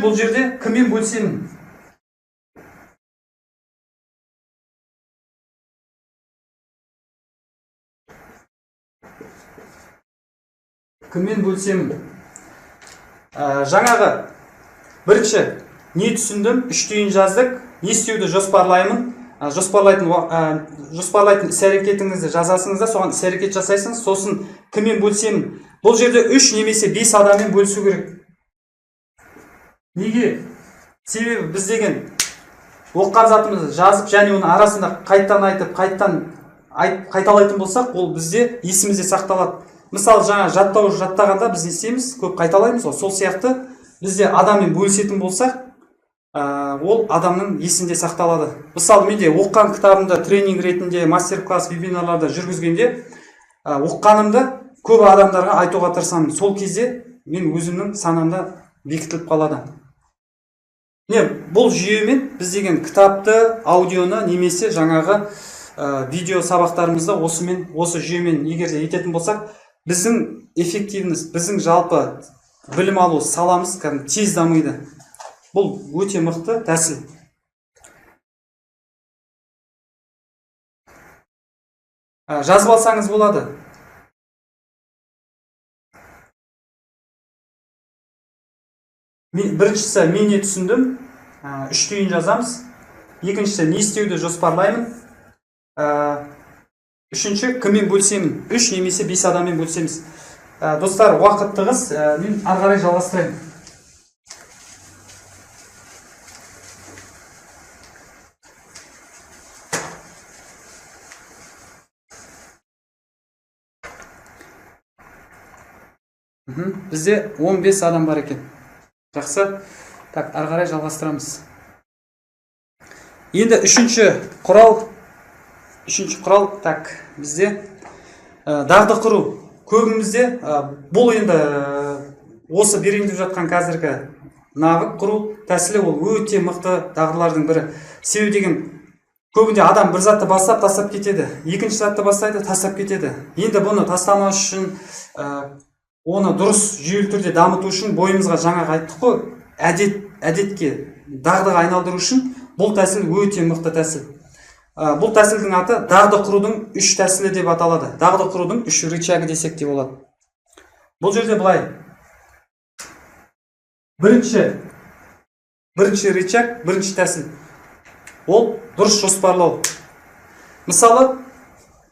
бұл жерде кіммен бөлісемін? Кіммен бөлісемін? Жаңағы бірінші не түсіндім, 3 түйін жаздық, не істеуді жоспарлаймын. Жоспарлайтын іс-әрекетіңізді жазасыңыз да, соған іс-әрекет жасайсыңыз, сосын кіммен бөлісемін? Бұл жерде 3 немесе 5 адаммен бөлісу керек. Неге? Себебі біз деген оққан затымызды жазып, және оның арасында қайттан айтып, қайталайтын болсақ, ол бізде есімізде сақталады. Мысалы, жаңа жаттағанда біз не істейміз? Көп қайталаймыз, сол сияқты бізде адаммен бөлісетін болсақ, ол адамның есінде сақталады. Мысалы, менде оққан кітабымды тренинг ретінде, мастер-класс, вебинарларда жүргізгенде, оққанымды көп адамдарға айтуға тырысамын. Сол кезде мен өзімнің санамда бекітіліп қалады. Бұл жүйемен біз деген кітапты, аудионы немесе жаңағы видео сабақтарымызды осы жүйемен егер де ететін болсақ, біздің эффективность, біздің жалпы білім алу саламыз тез дамиды. Бұл өте мықты тәсіл. Жазып алсаңыз болады. Біріншісі, мен не түсіндім, 3 түйін жазамыз. Екіншісі, не істеуді жоспарлаймын. Үшінші, кіммен бөлісемін? 3 немесе 5 адаммен бөлісеміз. Достар, уақыт тығыз, мен ары қарай жалғастырайын. Бізде 15 адам бар екен. Жақсы. Так, ары қарай жалғастырамыз. Енді үшінші құрал, так, бізде дағды құру. Көбімізде бұл енді осы берейін деп жатқан қазіргі навык құру тәсілі, ол өте мықты дағдылардың бірі. Себебі деген көбінде адам бір затты бастап тастап кетеді, екінші затты бастайды, тастап кетеді. Енді бұны тастамау үшін, оны дұрыс жүйелі түрде дамыту үшін бойымызға жаңағы айттық қой, әдетке, дағдыға айналдыру үшін бұл тәсіл өте мықты тәсіл. Бұл тәсілдің аты дағды құрудың 3 тәсілі деп аталады. Дағды құрудың 3 рычагы десек те болады. Бұл жерде былай. Бірінші рычаг, бірінші тәсіл. Ол дұрыс жоспарлау. Мысалы,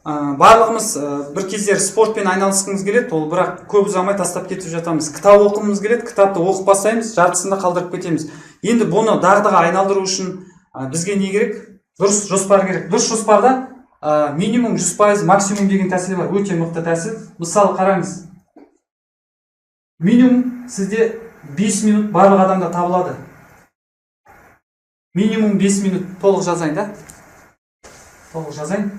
барлығымыз бір кездер спортпен айналысқымыз келеді, ол бірақ көп ұзамай тастап кетіп жатамыз. Кітап оқымыз келеді, кітапты оқып бастаймыз, жартысында қалдырып кетеміз. Енді бұны дағдыға айналдыру үшін бізге не керек? Дұрыс жоспар керек. Дұрыс жоспарда минимум 100%, максимум деген тәсілі бар, өте мықты тәсіл. Мысалы, қараңыз. Минимум сізде 5 минут барлық адамда табылады. Минимум 5 минут. Толық жазайын, да? Толық жазайын.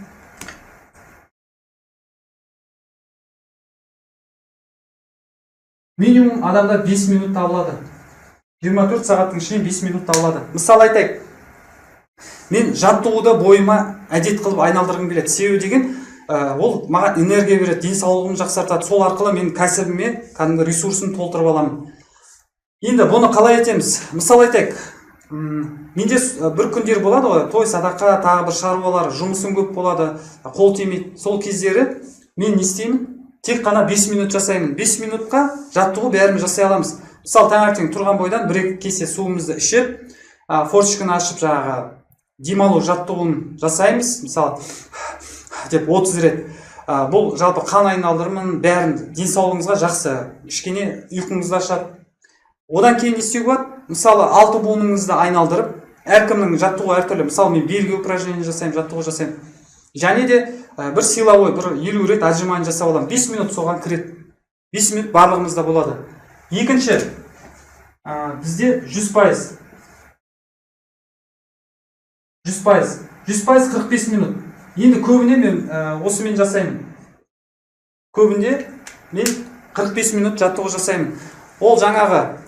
Минимум адамда 5 минут табылады. 24 сағаттың ішінен 5 минут табылады. Мысалы айтайық, мен жаттығуды бойыма әдет қылып айналдырғым келеді. Себебі деген, ол маған энергия береді, денсаулығымды жақсартады. Сол арқылы мен кәсібіме кәдімгі ресурсын толтырып аламын. Енді бұны қалай етеміз? Мысалы айтайық, менде бір күндер болады ғой, той, садақа, тағы бір шаруалар, жұмысым көп болады, қол тимейді. Сол кездері мен не істеймін? Тек қана 5 минут жасаймын. 5 минутқа жаттығу бәріміз жасай аламыз. Мысалы, таңертең тұрған бойдан 1-2 кесе суымызды ішіп, форточканы ашып, жаңағы демалу жаттығуын жасаймыз. Мысалы, деп 30 рет. Бұл жалпы қан айналдырымын, бәрін денсаулығыңызға жақсы, кішкене ұйқыңызды ашады. Одан кейін не істеуге болады? Мысалы, 6 буыныңызды айналдырып, әркімнің жаттығуы әртүрлі. Мысалы, мен белгі упражнение жасаймын, жаттығу жасаймын. Және де бір силовой, бір 50 рет отжимание жасап аламын. 5 минут соған кіреді. 5 минут барлығымызда болады. Екінші, бізде 100%. 100% 45 минут. Енді көбіне мен осымен жасаймын. Көбінде мен 45 минут жаттығу жасаймын. Ол жаңағы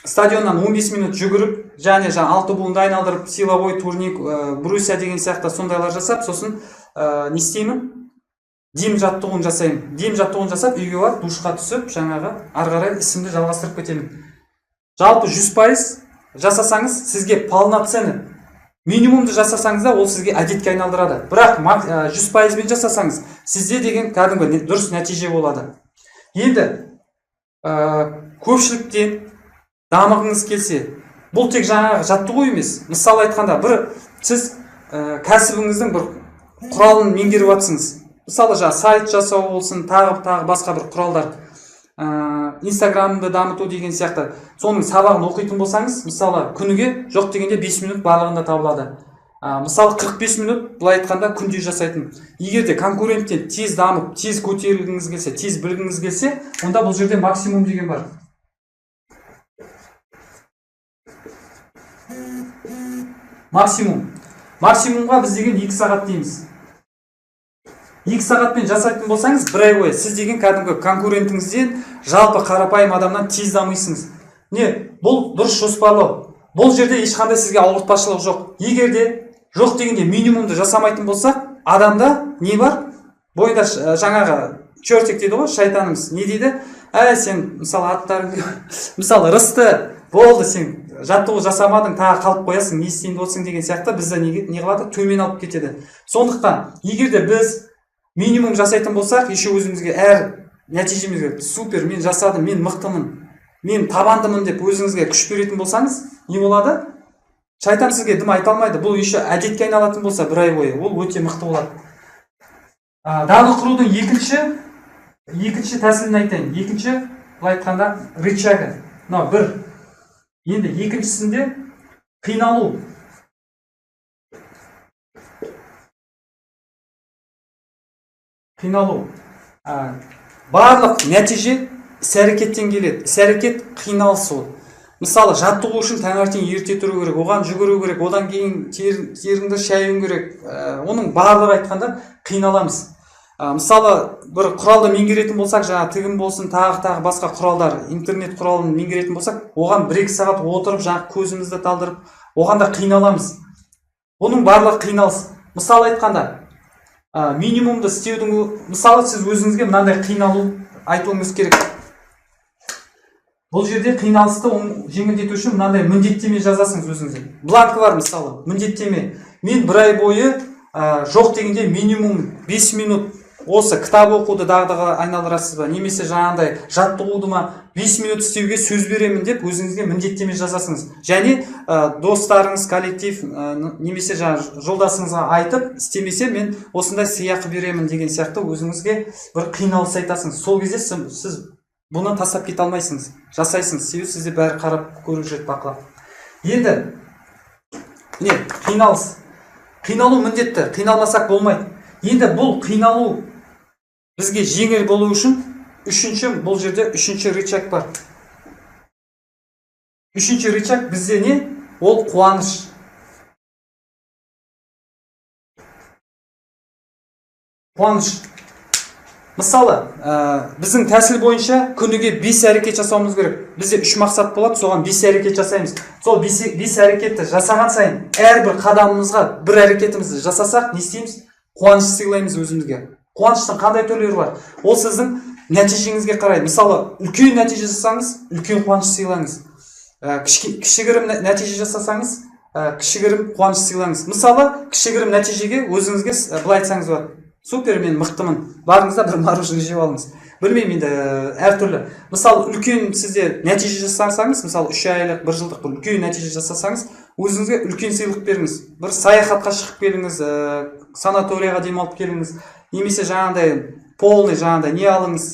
стадионнан 15 минут жүгіріп, және 6 буынды айналдырып, силовой турник, брусья деген сияқты сондайлар жасап, сосын не істеймін? дем жаттығуын жасаймын. Дем жаттығуын жасап, үйге барып душқа түсіп, жаңағы ары қарай ісімді жалғастырып кетемін. Жалпы 100% жасасаңыз, сізге полноценный минимумды жасасаңыз да, ол сізге әдетке айналдырады. Бірақ 100%-бен жасасаңыз, сізде деген кәдімгі дұрыс нәтиже болады. Енді көпшіліктен дамығыңыз келсе, бұл тек жаңағы жаттығу емес. Мысалы айтқанда, сіз кәсібіңіздің бір құралын меңгеріп жатсыңыз. Мысалы сайт жасау болсын, тағы басқа бір құралдар, инстаграмды дамыту деген сияқты, соның сабағын оқитын болсаңыз, мысалы күніге жоқ дегенде 5 минут барлығында табылады. Мысалы 45 минут былай айтқанда күнде жасайтын. Егер де конкуренттен тез дамып, тез көтерілгіңіз келсе, тез білгіңіз келсе, онда бұл жерде максимум деген бар. Максимумға біз деген 2 сағат дейміз. 2 сағатпен жасайтын болсаңыз, 1 ай бойы сіз деген кәдімгі конкурентіңізден, жалпы қарапайым адамнан тез дамисыңыз. Бұл дұрыс жоспарлау. Бұл жерде ешқандай сізге ауыртпашылық жоқ. Егер де жоқ дегенде минимумды жасамайтын болсақ, адамда не бар? Бойында жаңағы чертик дейді ғой, шайтанымыз. Не дейді? Сен мысалы аттарың, мысалы рысты, болды, сен жаттығу жасамадың, тағы қалып қоясың, не істейін болсың деген сияқты бізді не қылады? Төмен алып кетеді. Сондықтан, егер де біз минимум жасайтын болсақ, еще өзімізге нәтижемізге супер, мен жасадым, мен мықтымын, мен табандымын деп өзіңізге күш беретін болсаңыз, не болады? Шайтан сізге дым айта алмайды. Бұл еще әдетке айналатын болса, 1 ай бойы, ол өте мықты болады. Дағды құрудың екінші тәсілін айтайын. Екінші, былай айтқанда, рычагы. Бір. Енді екіншісінде қиналу. Барлық нәтиже іс-әрекеттен келеді. Іс-әрекет қиналыс ол. Мысалы, жаттығу үшін таңертең ерте тұру керек, оған жүгіру керек, одан кейін теріңді шайын керек. Оның барлығы айтқанда қиналамыз. Мысалы, бір құралды меңгеретін болсақ, жаңа тігін болсын, тағы басқа құралдар, интернет құралын меңгеретін болсақ, оған 1-2 сағат отырып, жаңа көзімізді талдырып, оған да қиналамыз. Оның барлығы қиналыс. Мысалы айтқанда, минимумды істеудің, мысалы сіз өзіңізге мынандай қиналу айтуыңыз керек. Бұл жерде қиналысты жеңілдету үшін мынандай міндеттеме жазасыңыз өзіңізге. Бланкі бар, мысалы, міндеттеме. Мен 1 ай бойы жоқ дегенде минимум 5 минут осы кітап оқуды дағдыға айналдырасыз ба, немесе жаңағындай жаттығуды ма 5 минут істеуге сөз беремін деп өзіңізге міндеттеме жазасыңыз. Және достарыңыз, коллектив, немесе жолдасыңызға айтып, істемесе мен осындай сыйақы беремін деген сияқты өзіңізге бір қиналыс айтасыңыз. Сол кезде сіз бұны тастап кете алмайсыңыз, жасайсыңыз, себебі сізде бәрі қарап көріп жүреді, бақылап. Енді қиналыс. Қиналу міндетті, қиналмасақ болмайды. Енді бұл қиналу бізге жеңіл болу үшін бұл жерде үшінші рычаг бар. Үшінші рычаг бізде не? Ол қуаныш. Мысалы, біздің тәсіл бойынша күніге 5 әрекет жасауымыз керек. Бізде 3 мақсат болады, соған 5 әрекет жасаймыз. Сол 5 әрекетті жасаған сайын, әрбір қадамымызға бір әрекетімізді жасасақ, не істейміз? Қуаныш сыйлаймыз өзімізге. Қуаныштың қандай түрлері бар? Ол сіздің нәтижеңізге қарайды. Мысалы, үлкен нәтиже жасасаңыз, үлкен қуаныш сыйлаңыз. Кішігірім нәтиже жасасаңыз, кішігірім қуаныш сыйлаңыз. Мысалы, кішігірім нәтижеге өзіңізге былай айтсаңыз болады. Супер, мен мықтымын. Барыңызда бір мороженое жеп алыңыз. Білмеймін енді әртүрлі. Мысалы, үлкен сізде нәтиже жасасаңыз, мысалы 3 айлық, 1 жылдық бір үлкен нәтиже жасасаңыз, өзіңізге үлкен сыйлық беріңіз. Бір саяхатқа шығып келіңіз, санаторияға демалып келіңіз, немесе жаңағындай полный жаңағындай не алыңыз,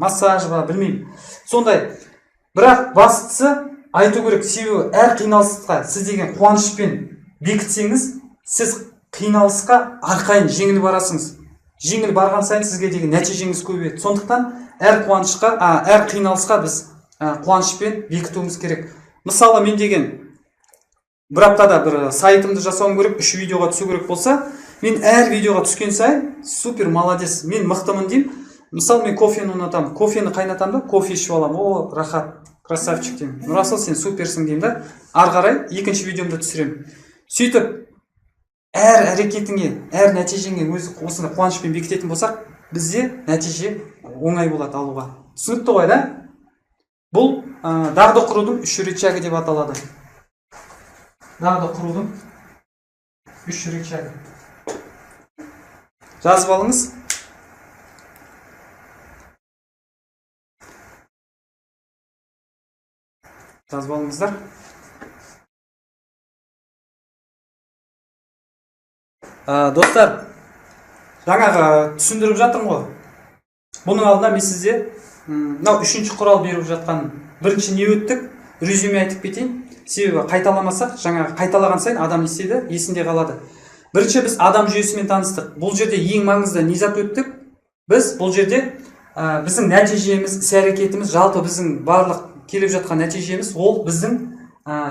массаж ба, білмеймін. Сондай. Бірақ бастысы айту керек, себебі әр қиналысқа сіз деген қуанышпен бекітсеңіз, сіз қиналысқа арқайын жеңіл барасыңыз. Жеңіл барған сайын сізге деген нәтижеңіз көбейеді. Сондықтан әр қиналысқа біз қуанышпен бекітуіміз керек. Мысалы, мен деген бір аптада бір сайтымды жасауым керек, 3 видеоға түсу керек болса, мен әр видеоға түскен сайын супер молодец, мен мықтымын деймін. Мысалы, мен кофені ұнатамын, кофені қайнатамын да, кофе ішіп аламын. О, рахат, красавчик деймін. Нұрасыл, сен суперсің деймін да. Ары қарай екінші видеомды түсіремін. Сөйтіп әр әрекетіңе, әр нәтижеңе өзі осыны қуанышпен бекітетін болсақ, бізде нәтиже оңай болады алуға. Түсінікті ғой, да? Бұл дағды құрудың үш рычагы деп аталады. Дағды құрудың үш рычагы. Жазып алыңыз. Жазып алыңыздар. Достар, жаңағы түсіндіріп жатырмын ғой. Бұның алдында мен сізде мынау үшінші құрал беріп жатқан. Бірінші не өттік? Резюме айтып кетейін. Себебі қайталамасақ, жаңағы қайталаған сайын адам істейді, есінде қалады. Бірінші біз адам жүйесімен таныстық. Бұл жерде ең маңызды не зат өттік? Біз бұл жерде біздің нәтижеміз, іс-әрекетіміз, жалпы біздің барлық келіп жатқан нәтижеміз, ол біздің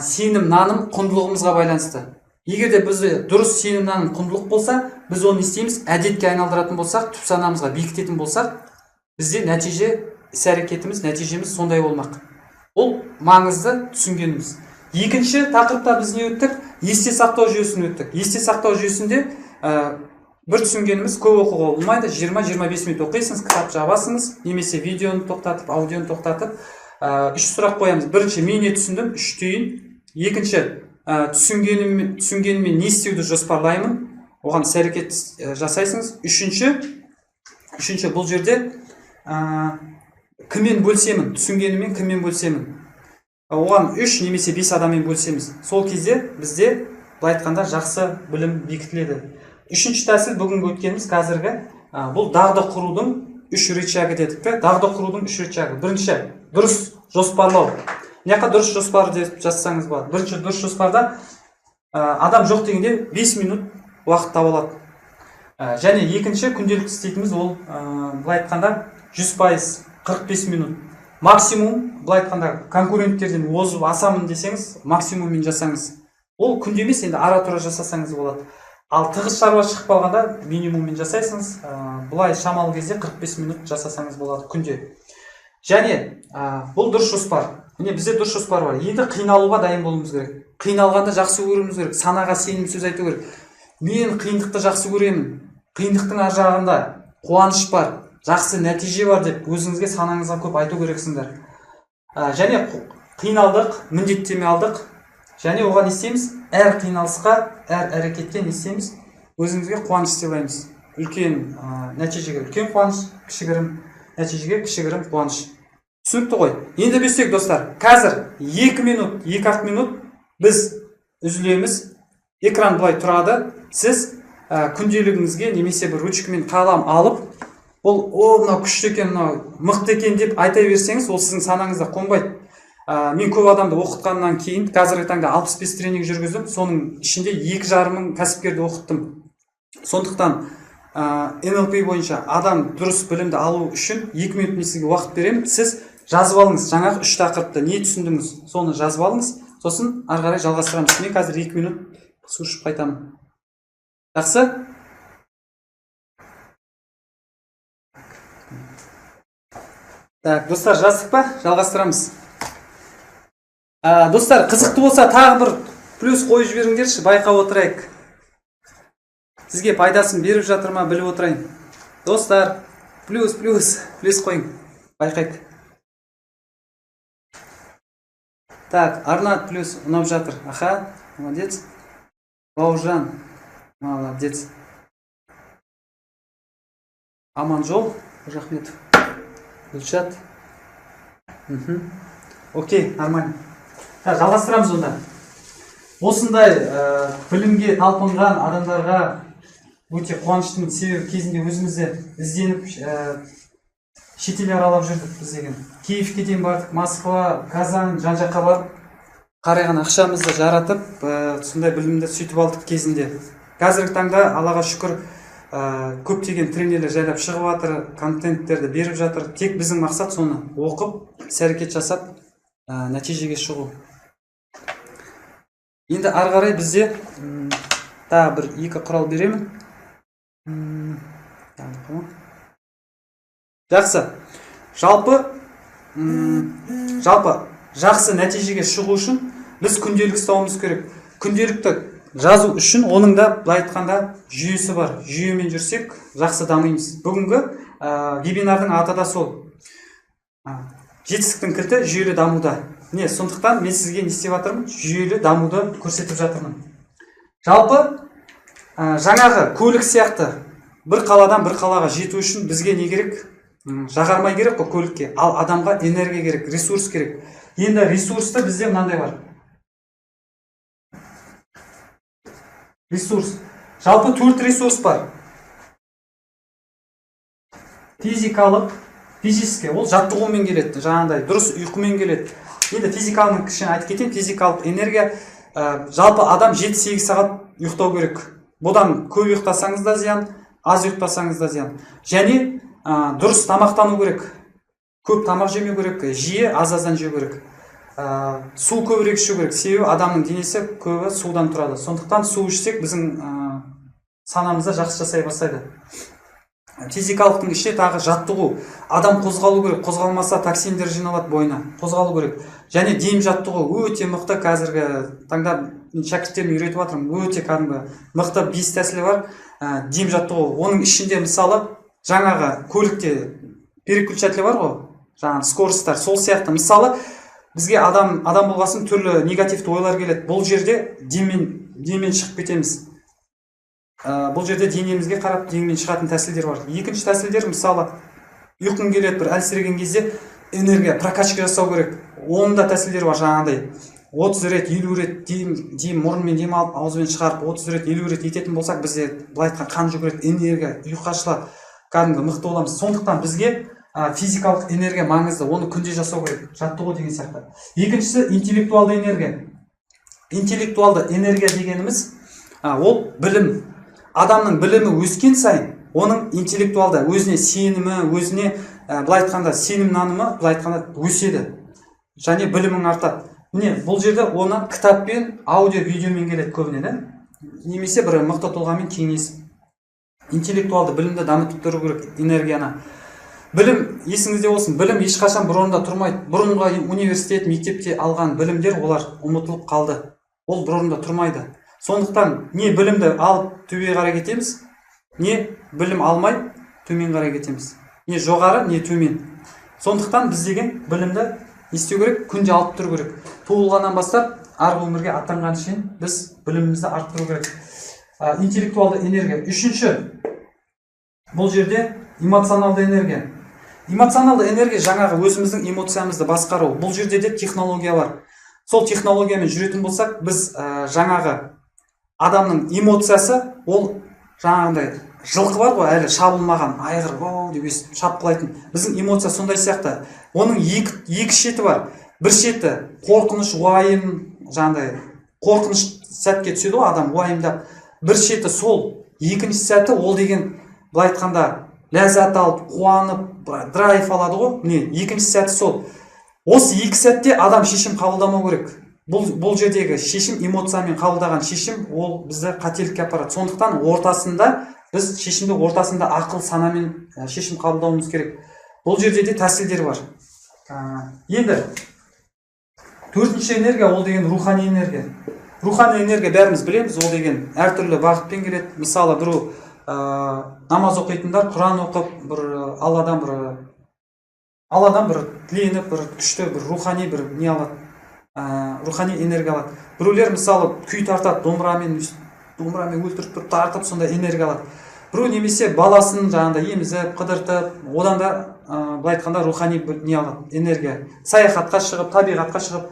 сенім, наным, құндылығымызға байланысты. Егер де бізде дұрыс сенім, наным, құндылық болса, біз оны істейміз, әдетке айналдыратын болсақ, түп санамызға бекітетін болсақ, бізде нәтиже, іс-әрекетіміз, нәтижеміз сондай болмақ. Ол маңызды түсінгеніміз. Екінші тақырыпта біз не өттік? Есте сақтау жүйесін өттік. Есте сақтау жүйесінде бір түсінгеніміз көп оқуға болмайды. 20-25 минут оқисыңыз, кітап жабасыңыз, немесе видеоны тоқтатып, аудионы тоқтатып, үш сұрақ қоямыз. Бірінші, мен не түсіндім? Үш түйін. Екінші, түсінгенімен не істеуді жоспарлаймын? Оған іс-әрекет жасайсыңыз. Үшінші, бұл жерде кіммен бөлсемін? Түсінгенімен кіммен бөлсемін? Оған 3 немесе 5 адаммен бөлсеміз. Сол кезде бізде былай айтқанда жақсы білім бекітіледі. Үшінші тәсіл бүгінгі өткеніміз қазіргі бұл дағды құрудың үш рычагы дедік пе? Дағды құрудың үш рычагы. Бірінші, дұрыс жоспарлау. Неқа дұрыс жоспар деп жазсаңыз болады. Бірінші, дұрыс жоспарда адам жоқ дегенде 5 минут уақыт таба алады. Және екінші, күнделікті істейтініміз ол былай айтқанда 100%, 45 минут. Максимум, былай айтқанда конкуренттерден озып асамын десеңіз, максимуммен жасаңыз. Ол күнде емес, енді ара-тұра жасасаңыз болады. Ал тығыз шаруа шығып қалғанда минимуммен жасайсыңыз, бұлай шамалы кезде 45 минут жасасаңыз болады күнде. Және бұл дұрыс жоспар. Міне бізде дұрыс жоспар бар. Енді қиналуға дайын болуымыз керек. Қиналғанда жақсы көруіміз керек. Санаға сенім сөз айту керек. Мен қиындықты жақсы көремін. Қиындықтың ар жағында қуаныш бар, жақсы нәтиже бар деп өзіңізге санаңызға көп айту керексіңдер. Және қиналдық, міндеттеме алдық. Және оған істейміз, әр қиналысқа, әр әрекетке не істейміз? Өзіңізге қуаныш сыйлаймыз. Үлкен нәтижеге үлкен қуаныш, кішігірім нәтижеге кішігірім қуаныш. Түсінікті ғой. Енді білсек, достар, қазір 2 минут, 2-ақ минут біз үзілеміз. Экран былай тұрады. Сіз күнделігіңізге немесе бір ручкамен қалам алып, ол мынау күшті екен, мынау мықты екен деп айта берсеңіз, ол сіздің санаңызда қонбайды. Мен көп адамды оқытқаннан кейін қазіргі таңда 65 тренинг жүргіздім. Соның ішінде 2,5 мың кәсіпкерді оқыттым. Сондықтан NLP бойынша адам дұрыс білімді алу үшін 2 минут мен сізге уақыт беремін. Сіз жазып алыңыз, жаңағы 3 тақырыпты не түсіндіңіз, соны жазып алыңыз. Сосын ары қарай жалғастырамыз. Мен қазір 2 минут су ішіп қайтамын. Жақсы? Так, достар, жаздық па? Жалғастырамыз. Достар, қызықты болса тағы бір плюс қойып жіберіңдерші, байқап отырайық. Сізге пайдасын беріп жатыр ма, біліп отырайын. Достар, плюс қойың, байқайық. Так, Арнат плюс ұнап жатыр. Аха, молодец. Бауыржан, молодец. Аманжол Рахметов. Гүлшат. Окей, нормально. Жалғастырамыз онда. Осындай білімге талпынған адамдарға өте қуаныштымын. Себебі кезінде өзімізді ізденіп шетел аралап жүрдік біз деген. Киевке дейін бардық, Москва, Казань, жан-жаққа барып, қарайған ақшамызды жаратып, сондай білімді сөйтіп алдық кезінде. Қазіргі таңда Аллаға шүкір көптеген тренерлер жайлап шығып жатыр, контенттерді беріп жатыр. Тек біздің мақсат соны оқып, іс-әрекет жасап, нәтижеге шығу. Енді ары қарай бізде тағы бір 2 құрал беремін. Жақсы. Жалпы жақсы нәтижеге шығу үшін біз күнделік ұстауымыз керек. Күнделікті жазу үшін оның да былай айтқанда жүйесі бар. Жүйемен жүрсек жақсы дамимыз. Бүгінгі вебинардың аты да сол. Жетістіктің кілті жүйелі дамуда. Міне, сондықтан мен сізге не істеп жатырмын? Жүйелі дамуды көрсетіп жатырмын. Жалпы жаңағы көлік сияқты бір қаладан бір қалаға жету үшін бізге не керек? Жағармай керек қой көлікке, ал адамға энергия керек, ресурс керек. Енді ресурсты бізде мынандай бар. Ресурс. Жалпы 4 ресурс бар. Физикалық, физический, ол жаттығумен келеді, жаңағыдай дұрыс ұйқымен келеді. Енді физикалының кішкене айтып кетейін, физикалық энергия, жалпы адам 7-8 сағат ұйықтау керек. Бұдан көп ұйықтасаңыз да зиян, аз ұйықтасаңыз да зиян. Және дұрыс тамақтану керек. Көп тамақ жемеу керек, жиі аз-аздан жеу керек. Су көбірек ішу керек. Себебі адамның денесі көбі судан тұрады. Сондықтан су ішсек біздің санамызда жақсы жасай бастайды. Физикалықтың ішіне тағы жаттығу. Адам қозғалу керек. Қозғалмаса токсиндер жиналады бойына. Қозғалу керек. Және дем жаттығу өте мықты. Қазіргі таңда шәкірттеріме үйретіп жатырмын. Өте кәдімгі мықты 5 тәсілі бар. Дем жаттығу. Оның ішінде мысалы жаңағы көлікте переключатель бар ғой. Жаңағы скоростар. Сол сияқты. Мысалы бізге адам болғасын түрлі негативті ойлар келеді. Бұл жерде деммен шығып кетеміз. Бұл жерде денемізге қарап деммен шығатын тәсілдер бар. Екінші тәсілдер мысалы ұйқың келеді, бір әлсіреген кезде энергия прокачка жасау керек. Оның да тәсілдері бар жаңағыдай. 30 рет, 50 рет дем мұрынмен дем алып, аузымен шығарып, 30 рет, 50 рет ететін болсақ, бізде былай айтқан қан жүгіреді, энергия, ұйқы ашылады, кәдімгі мықты боламыз. Сондықтан бізге физикалық энергия маңызды, оны күнде жасау керек, жаттығу деген сияқты. Екіншісі интеллектуалды энергия. Интеллектуалды энергия дегеніміз ол білім. Адамның білімі өскен сайын, оның интеллектуалды өзіне сенімі, өзіне былай айтқанда сенім нанымы былай айтқанда өседі. Және білімің артады. Міне, бұл жерде оны кітаппен, аудио, видеомен келеді көбіне, да? Немесе бір мықты тұлғамен кеңесіп. Интеллектуалды білімді дамытып тұру керек, энергияны. Білім, есіңізде болсын, білім ешқашан бір орында тұрмайды. Бұрынғы университет, мектепте алған білімдер олар ұмытылып қалды. Ол бір орында тұрмайды. Сондықтан не білімді алып төбеге қарай кетеміз, не білім алмай төмен қарай кетеміз. Не жоғары, не төмен. Сондықтан біз деген білімді естеу керек, күнде алып тұру керек. Туылғаннан бастап арғы өмірге аттанған шейін біз білімімізді арттыру керек. Интеллектуалды энергия. Үшінші, бұл жерде эмоционалды энергия. Эмоционалды энергия жаңағы өзіміздің эмоциямызды басқару. Бұл жерде де технология бар. Сол технологиямен жүретін болсақ, біз жаңағы адамның эмоциясы, ол жаңағындай жылқы бар ғой, әлі шабылмаған, айғыр, деп өстіп шапқылайтын. Біздің эмоция сондай сияқты. Оның екі шеті бар. Бір шеті қорқыныш, уайым, жаңағындай қорқыныш сәтке түседі ғой, адам уайымдап. Бір шеті сол, екінші сәті ол деген былай айтқанда ләззат алып, қуанып, драйв алады ғой. Міне, екінші сәті сол. Осы екі сәтте адам шешім қабылдамау керек. Бұл жердегі шешім, эмоциямен қабылдаған шешім, ол бізді қателікке апарады. Сондықтан біз шешімді ортасында ақыл, санамен шешім қабылдауымыз керек. Бұл жерде де тәсілдер бар. Енді төртінші энергия, ол деген рухани энергия. Рухани энергия бәріміз білеміз, ол деген әртүрлі бағытпен келеді. Мысалы, бір намаз оқитындар Құран оқып, бір Алладан бір тіленіп, бір күшті, бір рухани бір не алады, рухани энергия алады. Біреулер мысалы күй тартады, домбырамен өлтіріп тұрып тартып, сонда энергия алады. Біреу немесе баласын жаңағында емізіп, қыдыртып, одан да былай айтқанда рухани не алады, энергия. Саяхатқа шығып, табиғатқа шығып.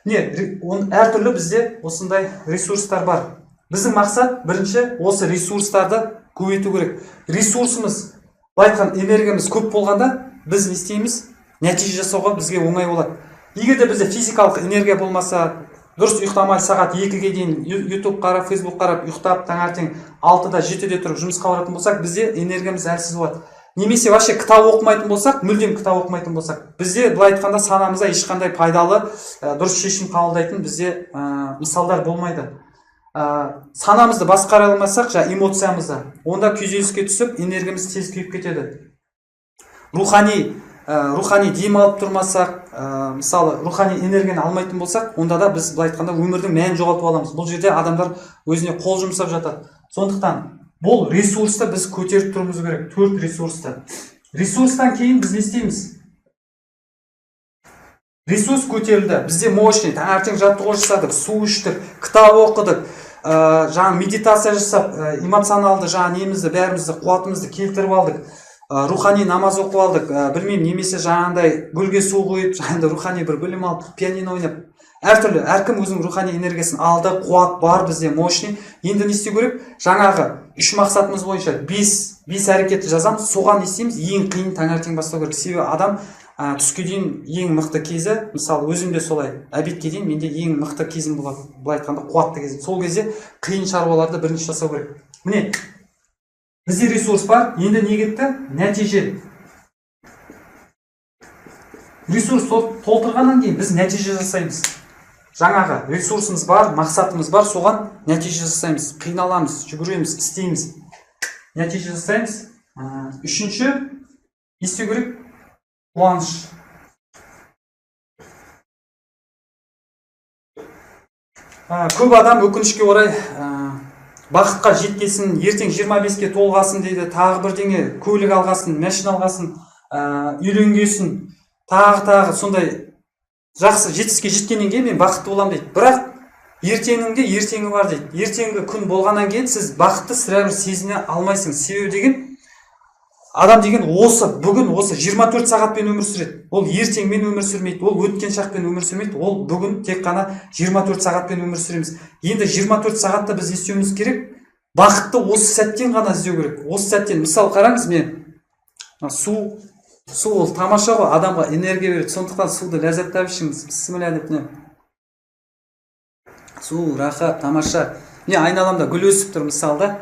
Әртүрлі бізде осындай ресурстар бар. Біздің мақсат бірінші осы ресурстарды көбейту керек. Ресурсымыз, былай айтқан энергиямыз көп болғанда біз не істейміз? Нәтиже жасауға бізге оңай болады. Егер де бізде физикалық энергия болмаса, дұрыс ұйықтамай сағат 2-ге дейін YouTube қарап, Facebook қарап, ұйықтап, таңертең 6-да 7-де тұрып жұмысқа баратын болсақ, бізде энергиямыз әлсіз болады. Немесе вообще кітап оқымайтын болсақ, мүлдем кітап оқымайтын болсақ, бізде былай айтқанда санамызда ешқандай пайдалы, дұрыс шешім қабылдайтын бізде мысалдар болмайды. Санамызды басқара алмасақ, эмоциямызды, онда күйзеліске түсіп, энергиямыз тез күйіп кетеді. Рухани дем алып тұрмасақ, мысалы рухани энергияны алмайтын болсақ, онда да біз былай айтқанда өмірдің мәнін жоғалтып аламыз. Бұл жерде адамдар өзіне қол жұмсап жатады. Сондықтан бұл ресурсты біз көтеріп тұруымыз керек, 4 ресурсты. ресурстан кейін біз не істейміз? Ресурс көтерілді, бізде мощный, таңертең жаттығу жасадық, су іштік, кітап оқыдық, жаңа медитация жасап, эмоционалды жаңа немізді, бәрімізді, қуатымызды келтіріп алдық, рухани намаз оқып алдық, білмеймін, немесе жаңағындай гүлге су құйып, жаңағындай рухани бір білім алып, пианино ойнап, әртүрлі, әркім өзінің рухани энергиясын алды, қуат бар бізде, мощный. Енді не істеу керек? Жаңағы 3 мақсатымыз бойынша 5 әрекетті жазамыз, соған не істейміз? Ең қиын таңертең бастау керек. Себебі адам түске дейін ең мықты кезі, мысалы өзімде солай, обедке дейін менде ең мықты кезім болады, былай айтқанда қуатты кезім. Сол кезде қиын шаруаларды бірінші жасау керек. Міне, бізде ресурс бар, енді не кетті? Нәтиже. Ресурс толтырғаннан кейін біз нәтиже жасаймыз. Жаңағы ресурсымыз бар, мақсатымыз бар, соған нәтиже жасаймыз. Қиналамыз, жүгіреміз, істейміз. Нәтиже жасаймыз. Үшінші, не істеу керек? Қуаныш. Көп адам өкінішке орай бақытқа жеткесін, ертең 25-ке толғасын дейді, тағы бірдеңе көлік алғасын, машина алғасын, үйленгесін, тағы сондай жақсы жетістікке жеткеннен кейін мен бақытты боламын дейді. Бірақ ертеңінде ертеңі бар дейді. Ертеңгі күн болғаннан кейін сіз бақытты сірә бір сезіне алмайсыңыз. Себебі деген адам деген бүгін 24 сағатпен өмір сүреді. Ол ертеңмен өмір сүрмейді, ол өткен шақпен өмір сүрмейді, ол бүгін тек қана 24 сағатпен өмір сүреміз. Енді 24 сағатта біз іздеуіміз керек, бақытты осы сәттен ғана іздеу керек. Осы сәттен, мысалы қараңыз, мен су ол тамаша ғой, адамға энергия береді. Сондықтан суды ләззаттап ішіңіз. Бісміллә деп не. Су, рахат, тамаша. Не айналамда гүл өсіп тұр мысалда.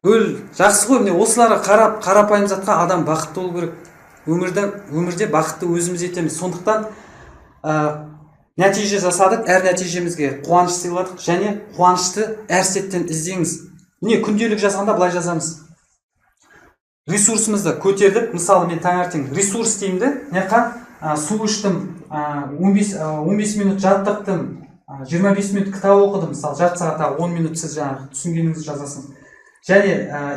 Гүл жақсы ғой, міне осыларға қарапайым затқа адам бақытты болу керек. Өмірде бақытты өзіміз етеміз. Сондықтан нәтиже жасадық, әр нәтижемізге қуаныш сыйладық, және қуанышты әр сәттен іздеңіз. Міне күнделік жазғанда былай жазамыз. Ресурсымызды көтердік. Мысалы мен таңертең ресурс деймді, су іштім, 15 минут жаттықтым, 25 минут кітап оқыдым, мысалы жарты сағатта 10 минут сіз жаңағы түсінгеніңізді жазасың. Және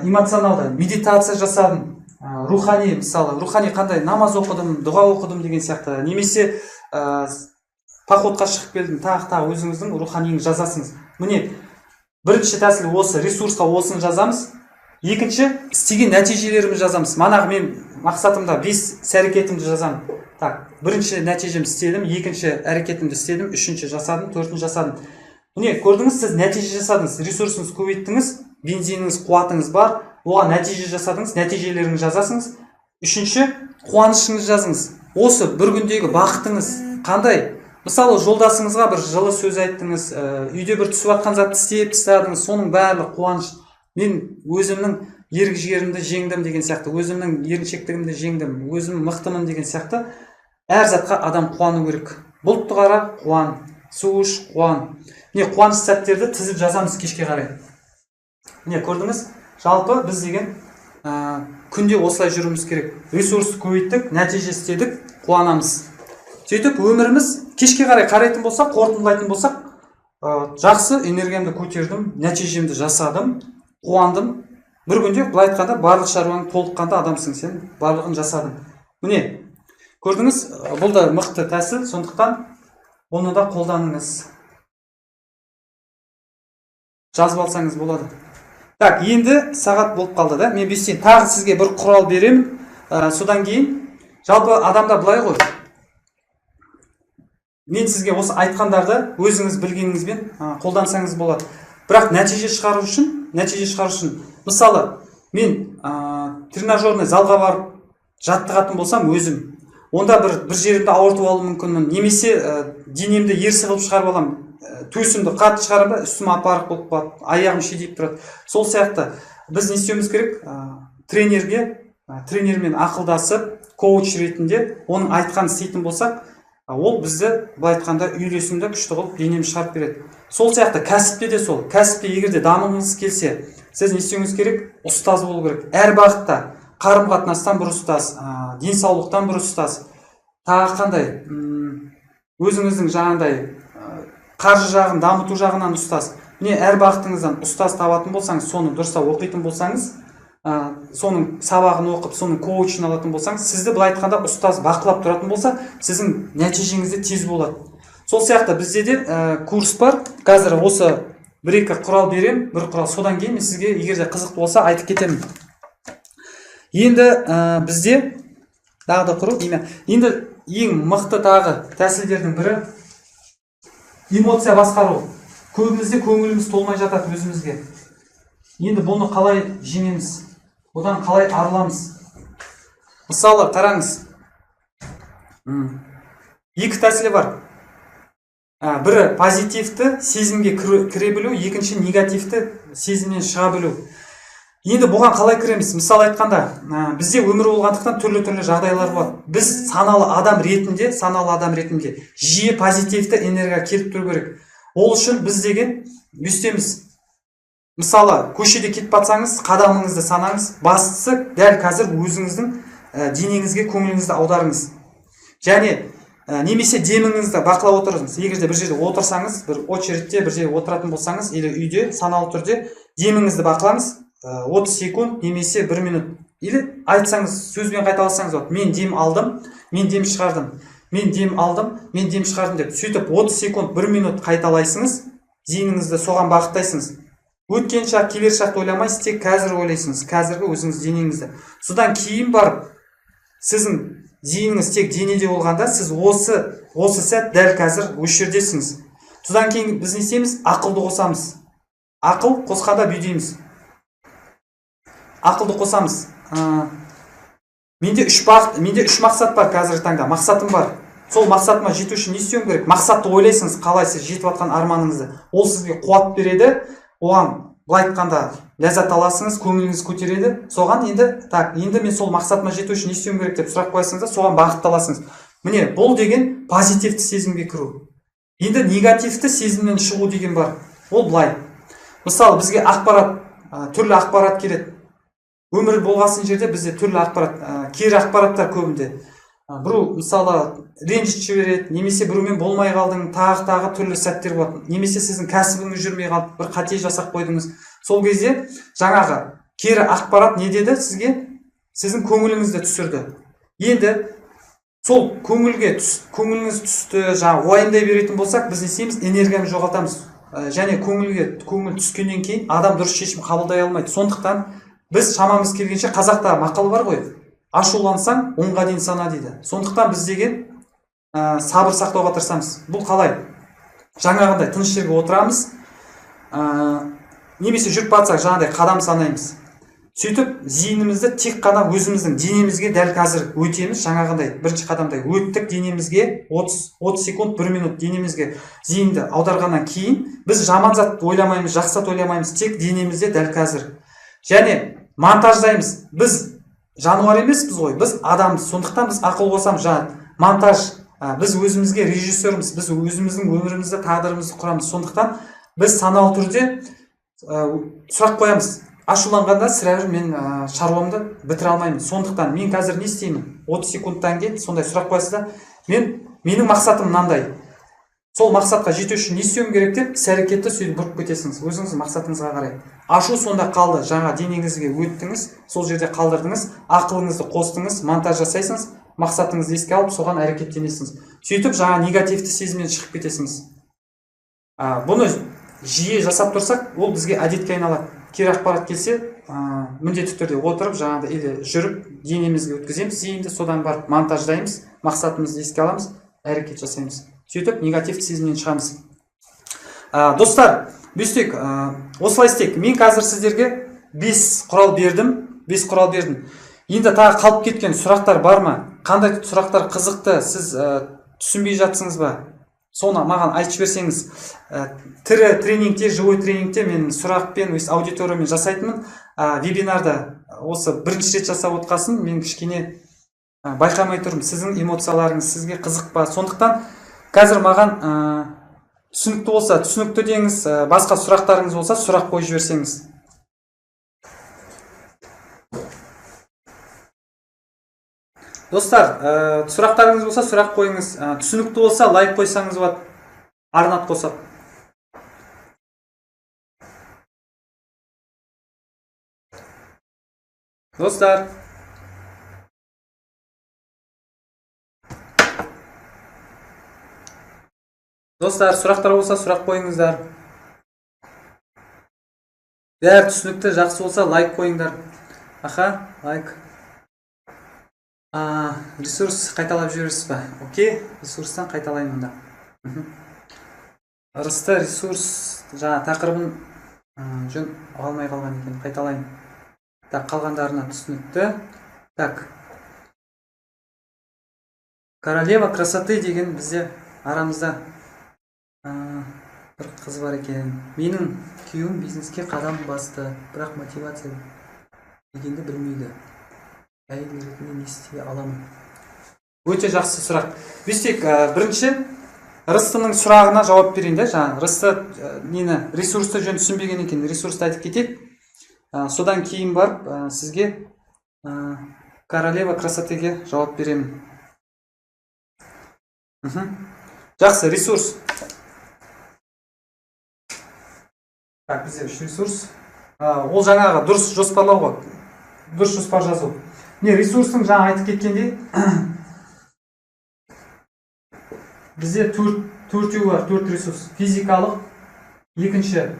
эмоционалды медитация жасадым, рухани, мысалы рухани қандай намаз оқыдым, дұға оқыдым деген сияқты, немесе походқа шығып келдім, тағы өзіңіздің руханияңызды жазасыңыз. Міне бірінші тәсіл осы, ресурсқа осын жазамыз. Екінші, істеген нәтижелерімді жазамыз. Манағы мен мақсатымда 5 әрекетімді жазамын. Бірінші нәтижем істедім, екінші әрекетімді істедім, үшінші жасадым, төртінші жасадым. Міне көрдіңіз, сіз нәтиже жасадыңыз, ресурсыңыз көбейттіңіз, бензиніңіз, қуатыңыз бар, оған нәтиже жасадыңыз, нәтижелеріңізді жазасыңыз. Үшінші, қуанышыңызды жазыңыз. Осы бір күндегі бақытыңыз қандай? Мысалы жолдасыңызға бір жылы сөз айттыңыз, үйде бір түсіп жатқан затты істеп тастадыңыз, соның барлығы қуаныш. Мен өзімнің ерік жігерімді жеңдім деген сияқты, өзімнің еріншектігімді жеңдім, өзім мықтымын деген сияқты. Әр затқа адам қуану керек. Бұлтты қара, қуан, су іш, қуан. Міне қуаныш сәттерді тізіп жазамыз кешке қарай. Міне көрдіңіз, жалпы біз деген күнде осылай жүруіміз керек. Ресурсты көбейттік, нәтиже істедік, қуанамыз. Сөйтіп өміріміз кешке қарай қарайтын болсақ, қорытындылайтын болсақ, жақсы энергиямды көтердім, нәтижемді жасадым, қуандым. Бір күнде былай айтқанда барлық шаруаң толыққанда адамсың, сен барлығын жасадың. Міне көрдіңіз, бұл да мықты тәсіл, сондықтан оны да қолданыңыз. Жазып алсаңыз болады. Енді сағат болып қалды да. Мен бестен тағы сізге бір құрал беремін. Содан кейін жалпы адамда былай ғой. Мен сізге осы айтқандарды өзіңіз білгеніңізбен қолдансаңыз болады. Бірақ нәтиже шығару үшін, мысалы, мен тренажерный залға барып жаттығатын болсам өзім, онда бір жерімді ауыртып алуым мүмкінмін, немесе денемді ерсі қылып шығарып аламын, төсімді қатты шығарам ба, үстіме апарық болып қалады, аяғым шедейіп тұрады. Сол сияқты біз не істеуіміз керек? Тренермен ақылдасып, коуч ретінде оның айтқанын істейтін болсақ, ол бізді былай айтқанда үйлесімді күшті қылып денемді шығарып береді. Сол сияқты кәсіпте де сол. Кәсіпте егерде дамығыңыз келсе, сіз не істеуіңіз керек? Ұстаз болу керек. Әр бағытта қарым-қатынастан бір ұстаз, денсаулықтан бір ұстаз, тағы қандай өзіңіздің жаңағындай қаржы жағын дамыту жағынан ұстаз. Міне әр бағытыңыздан ұстаз табатын болсаңыз, соны дұрыстап оқитын болсаңыз, соның сабағын оқып, соның коучын алатын болсаңыз, сізді былай айтқанда ұстаз бақылап тұратын болса, сіздің нәтижеңіз де тез болады. Сол сияқты бізде де курс бар. Қазір осы бір-екі құрал берем, бір құрал, содан кейін мен сізге егер де қызықты болса айтып кетемін. Енді бізде дағды құру, енді ең мықты тағы тәсілдердің бірі эмоция басқару. Көбімізде көңіліміз толмай жатады өзімізге. Енді бұны қалай жеңеміз? Одан қалай арыламыз? Мысалы, қараңыз. Екі тәсілі бар. Бірі позитивті сезімге кіре білу, екінші негативті сезімнен шыға білу. Енді бұған қалай кіреміз? Мысалы айтқанда, бізде өмір болғандықтан түрлі-түрлі жағдайлар болады. Біз саналы адам ретінде жиі позитивті энергия келіп тұру керек. Ол үшін біз деген бүстеміз. Мысалы, көшеде кетіп батсаңыз, қадамыңызды санаңыз, бастысы дәл қазір өзіңіздің денеңізге көңіліңізді аударыңыз. Және немесе деміңізді бақылап отырыңыз. Егер де бір жерде отырсаңыз, бір очередте бір жерде отыратын болсаңыз, или үйде саналы түрде деміңізді бақылаңыз, 30 секунд немесе 1 минут. Или айтсаңыз, сөзбен қайталасаңыз болады. Мен дем алдым, мен дем шығардым. Мен дем алдым, мен дем шығардым деп. Сөйтіп 30 секунд 1 минут қайталайсыңыз, зейініңізді соған бағыттайсыңыз. Өткен шақ, келер шақты ойламайсыз, тек қазір ойлайсыңыз, қазіргі өзіңіз денеңізді. Содан кейін барып, сіздің зейініңіз тек денеде болғанда, сіз осы сәт дәл қазір осы жердесіңіз. Содан кейін біз не істейміз? Ақылды қосамыз. Ақыл қосқанда бүйдейміз. Ақылды қосамыз. Менде үш мақсат бар қазіргі таңда. Мақсатым бар. Сол мақсатыма жету үшін не істеуім керек? Мақсатты ойлайсыңыз, қалай сіз жетіп жатқан арманыңызды. Ол сізге қуат береді. Оған былай айтқанда ләззат аласыңыз, көңіліңіз көтереді. Соған енді мен сол мақсатыма жету үшін не істеуім керек деп сұрақ қоясыңыз да, соған бағытталасыңыз. Міне, бұл деген позитивті сезімге кіру. Енді негативті сезімнен шығу деген бар. Ол былай. Мысалы, бізге түрлі ақпарат келеді. Өмір болғасын жерде бізде түрлі ақпарат, кері ақпараттар көбінде. Біру, мысалы, ренжітіп жібереді, немесе біреумен болмай қалдың, тағы түрлі сәттер болады. Немесе сіздің кәсібіңіз жүрмей қалды, бір қате жасап қойдыңыз. Сол кезде жаңағы кері ақпарат не деді сізге? Сіздің көңіліңізді түсірді. Енді сол көңіліңіз түсті, жаңа уайымдай беретін болсақ, біз не істейміз? Энергияны жоғалтамыз. Және көңіл түскеннен кейін адам дұрыс шешім қабылдай алмайды. Сондықтан біз шамамыз келгенше, қазақта мақал бар ғой. Ашулансаң, 10-ға дейін сана дейді. Сондықтан біз деген сабыр сақтауға тырысамыз. Бұл қалай? Жаңағындай тыныш жерге отырамыз, немесе жүріп батсақ жаңағыдай қадам санаймыз. Сөйтіп, зейінімізді тек қана өзіміздің денемізге дәл қазір өтеміз. Жаңағындай бірінші қадамдай өттік денемізге 30 секунд 1 минут денемізге зейінді аударғаннан кейін біз жаман зат ойламаймыз, жақсы зат ойламаймыз, тек денемізде дәл қазір. Және монтаждаймыз. Біз жануар емеспіз ғой, біз адамбыз. Сондықтан біз ақыл қосамыз, монтаж. Біз өзімізге режиссерміз, біз өзіміздің өмірімізді, тағдырымызды құрамыз. Сондықтан біз саналы түрде сұрақ қоямыз. Ашуланғанда сірә мен шаруамды бітіре алмаймын. Сондықтан мен қазір не істеймін? 30 секундтан кейін сондай сұрақ қоясыз да, менің мақсатым мынандай. Сол мақсатқа жету үшін не істеуім керек деп іс-әрекетті сөйтіп бұрып кетесіңіз, өзіңіз мақсатыңызға қарай. Ашу сонда қалды, жаңа денеңізге өттіңіз, сол жерде қалдырдыңыз, ақылыңызды қостыңыз, монтаж жасайсыңыз, мақсатыңызды еске алып, соған әрекеттенесіңіз. Сөйтіп жаңа негативті сезімнен шығып кетесіңіз. Бұны жиі жасап тұрсақ, ол бізге әдетке айналады. Кері ақпарат келсе, міндетті түрде отырып, жаңағыдай или жүріп, денемізге өткіземіз, зейінді содан барып монтаждаймыз, мақсатымызды еске аламыз, әрекет жасаймыз. Сөйтіп, негативті сезімнен шығамыз. Достар, бүстек, осылай істейік. Мен қазір сіздерге 5 құрал бердім. Енді тағы қалып кеткен сұрақтар бар ма? Қандай сұрақтар қызықты, сіз түсінбей жатсыңыз ба? Соны маған айтып берсеңіз. Тірі тренингте, живой тренингте мен сұрақпен, аудиториямен жасайтынмын. Вебинарда осы бірінші рет жасап отқасын, мен кішкене байқамай тұрмын. Сіздің эмоцияларыңыз сізге қызық па? Сондықтан қазір маған түсінікті болса, түсінікті деңіз, басқа сұрақтарыңыз болса, сұрақ қойып жіберсеңіз. Достар, сұрақтарыңыз болса, сұрақ қойыңыз. Түсінікті болса, лайк қойсаңыз болады, арнат қосап. Достар, сұрақтар болса сұрақ қойыңыздар. Бәрі түсінікті, жақсы болса лайк қойыңдар. Аха, лайк. Ресурс қайталап жібересіз ба? Окей, ресурстан қайталайын онда. Ырысты ресурс жаңа тақырыбын жөн алмай қалған екен, қайталайын. Так, қалғандарына түсінікті. Так. Королева красоты деген бізде арамызда бір қыз бар екен. Менің күйеуім бизнеске қадам басты, бірақ мотивация дегенді білмейді. Әйел ретінде не істей аламын? Өте жақсы сұрақ. Бестек, бірінші Рыстының сұрағына жауап берейін де. Рысты ресурсты жөн түсінбеген екен, ресурсты айтып кетейік. Содан кейін барып сізге королева красотыге жауап беремін. Жақсы, ресурс. Так, бізде үш ресурс. Ол жаңағы дұрыс жоспарлауға, дұрыс жоспар жазу. Ресурстың жаңа айтып кеткенде бізде төртеу бар, төрт ресурс. Физикалық, екінші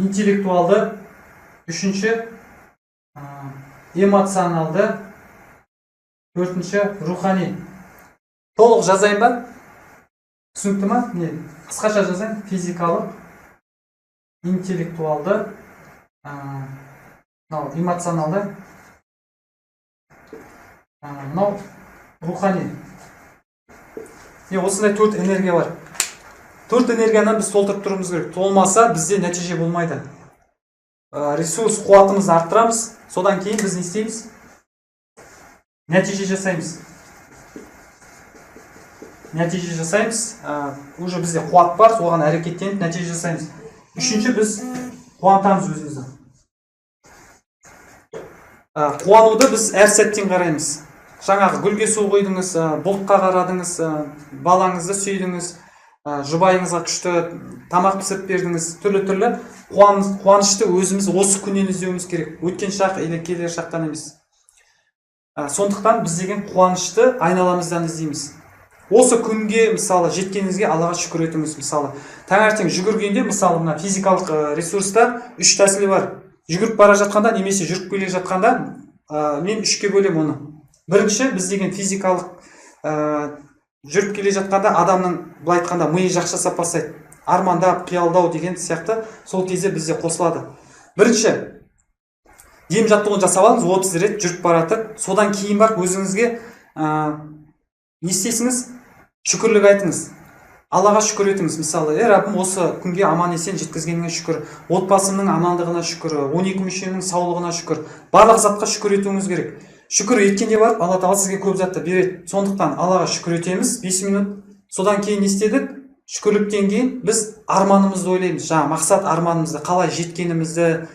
интеллектуалды, үшінші эмоционалды, төртінші рухани. Толық жазайын ба? Түсінікті ма? Қысқаша жазайын. Физикалық, интеллектуалды, эмоционалды, рухани. Осындай төрт энергия бар. Төрт энергияны біз толтырып тұруымыз керек. Толмаса бізде нәтиже болмайды. Ресурс қуатымызды арттырамыз, содан кейін біз не істейміз? Нәтиже жасаймыз. Нәтиже жасаймыз. Уже бізде қуат бар, оған әрекеттеніп нәтиже жасаймыз. Үшінші, біз қуантамыз өзімізді. Қуануды біз әр сәттен қараймыз. Жаңағы гүлге су құйдыңыз, бұлтқа қарадыңыз, балаңызды сүйдіңіз, жұбайыңызға күшті тамақ пісіріп бердіңіз, түрлі-түрлі қуанышты өзіміз осы күннен іздеуіміз керек. Өткен шақ или келер шақтан емес. Сондықтан біз деген қуанышты айналамыздан іздейміз. Осы күнге, мысалы, жеткеніңізге Аллаға шүкір етіңіз. Мысалы, таңертең жүгіргенде, мысалы, мына физикалық ресурста үш тәсілі бар. Жүгіріп бара жатқанда немесе жүріп келе жатқанда мен үшке бөлем оны. Бірінші, біз деген физикалық жүріп келе жатқанда адамның былай айтқанда миы жақшасап бастайды. Армандап, қиялдау деген сияқты сол кезде бізде қосылады. Бірінші, ем жаттығуын жасап алыңыз, 30 рет жүріп баратып, содан кейін барып өзіңізге не істейсіңіз? Шүкірлік айтыңыз. Аллаға шүкір етіңіз. Мысалы, Раббым осы күнге аман есен жеткізгеніңе шүкір, отбасымның амандығына шүкір, 12 мүшемнің саулығына шүкір. Барлық затқа шүкір етуіңіз керек. Шүкір еткенде барып, Алла Тағала сізге көп затты береді. Сондықтан Аллаға шүкір етеміз 5 минут. Содан кейін не істедік? Шүкірліктен кейін біз арманымызды ойлаймыз. Мақсат арманымызды, қалай жеткенімізді.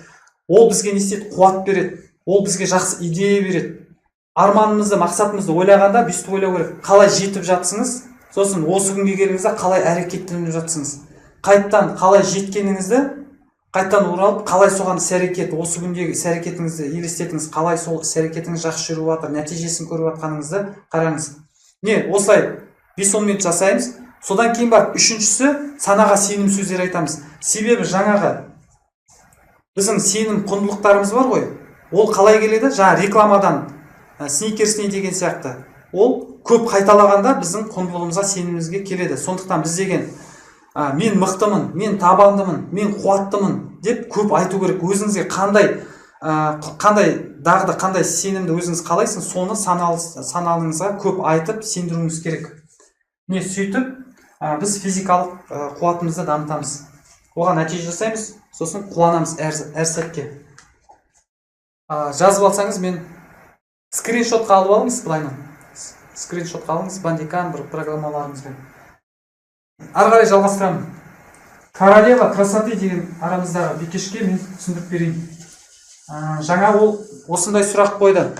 Ол бізге не істейді? Қуат береді. Ол бізге жақсы идея береді. Арманымызды, мақсатымызды ойлағанда бүйтіп ойлау керек. Қалай жетіп жатсыңыз? Сосын осы күнге келіңізде қалай әрекеттеніп жатсыңыз? Қайттан қалай жеткеніңізді, қайттан оралып, қалай соған іс-әрекет, осы күндегі іс-әрекетіңізді елестетіңіз, қалай сол іс-әрекетіңіз жақсы жүріп жатыр, нәтижесін көріп жатқаныңызды қараңыз. Осылай 5-10 минут жасаймыз. Содан кейін бар, үшіншісі санаға сенім сөздер айтамыз. Себебі жаңағы біздің сенім құндылықтарымыз бар ғой. Ол қалай келеді? Рекламадан сникерсіне деген сияқты. Ол көп қайталағанда біздің құндылығымызға сенімімізге келеді. Сондықтан біз деген мен мықтымын, мен табандымын, мен қуаттымын деп көп айту керек. Өзіңізге қандай дағды, қандай сенімді өзіңіз қалайсың, соны саналыңызға көп айтып сендіруіңіз керек. Сөйтіп біз физикалық қуатымызды дамытамыз. Оған нәтиже жасаймыз, сосын қуанамыз әр сәтке. Жазып алсаңыз, мен скриншотқа алып алыңыз, былайынан. Скриншотқа алыңыз, бандикан бір программаларымызбен. Ары қарай жалғастырамын. Королева красоты деген арамыздағы бикешке мен түсіндіріп берейін. Жаңа ол осындай сұрақ қойды.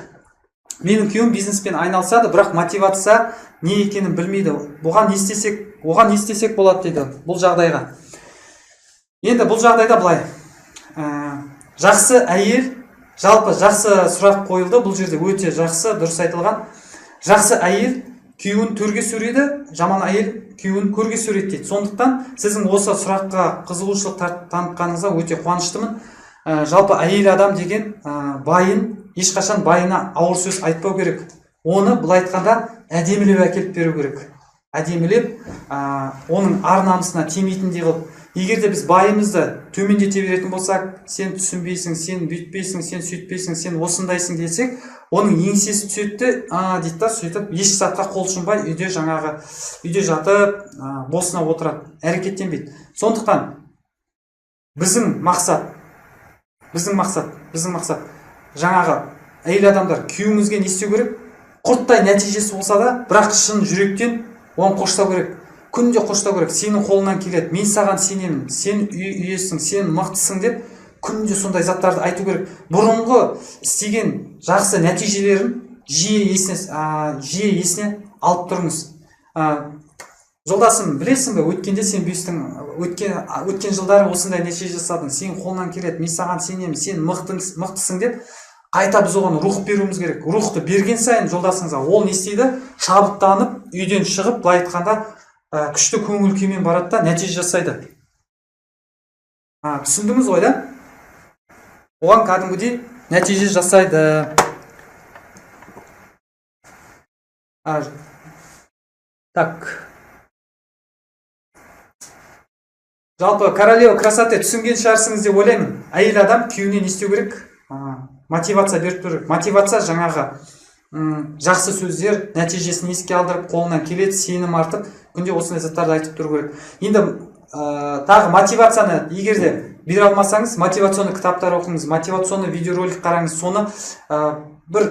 Менің күйеуім бизнеспен айналысады, бірақ мотивация не екенін білмейді. Оған не істесек болады дейді бұл жағдайға. Енді бұл жағдайда былай. Жақсы әйел жалпы жақсы сұрақ қойылды. Бұл жерде өте жақсы, дұрыс айтылған. Жақсы әйел күйеуін төрге сөреді, жаман әйел күйеуін көрге сөреді дейді. Сондықтан сіздің осы сұраққа қызығушылық танытқаныңызға өте қуаныштымын. Жалпы әйел адам деген байын ешқашан байына ауыр сөз айтпау керек. Оны былай айтқанда әдемілеп әкеліп беру керек. Әдемілеп, оның ар намысына тимейтіндей қылып. Егер де біз байымызды төмендете беретін болсақ, сен түсінбейсің, сен бүйтпейсің, сен сөйтпейсің, сен осындайсың десек, оның еңсесі түседі, дейді да, сөйтіп еш затқа қол ұшынбай үйде жатып, босына отырады, әрекеттенбейді. Сондықтан біздің мақсат жаңағы әйел адамдар күйеуіңізге не істеу керек? Құрттай нәтижесі болса да, бірақ шын жүректен оған қоштау керек. Күнде қоштау керек. Сенің қолыңнан келеді. Мен саған сенемін. Сен үй иесің, сен мықтысың деп күнде сондай заттарды айту керек. Бұрынғы істеген жақсы нәтижелерін жиі есіне алып тұрыңыз. Жолдасым, білесің бе, өткенде сен бүйістің, өткен жылдары осындай нәтиже жасадың. Сен қолынан келеді. Мен саған сенемін. Сен мықтысың деп қайта біз оған рух беруіміз керек. Рухты берген сайын жолдасыңызға ол не істейді? Шабыттанып, үйден шығып, былай айтқанда күшті көңіл күймен барады да нәтиже жасайды. Түсіндіңіз ғой да? Оған кәдімгідей нәтиже жасайды. Так. Жалпы королева красоты түсінген шығарсыңыз деп ойлаймын. Әйел адам күйеуіне не істеу керек? Мотивация беріп тұру. Мотивация жаңағы жақсы сөздер нәтижесін еске алдырып, қолынан келеді, сенім артып, күнде осындай заттарды айтып тұру керек. Енді тағы мотивацияны егер де бере алмасаңыз, мотивационный кітаптар оқыңыз, мотивационный видеоролик қараңыз. Соны бір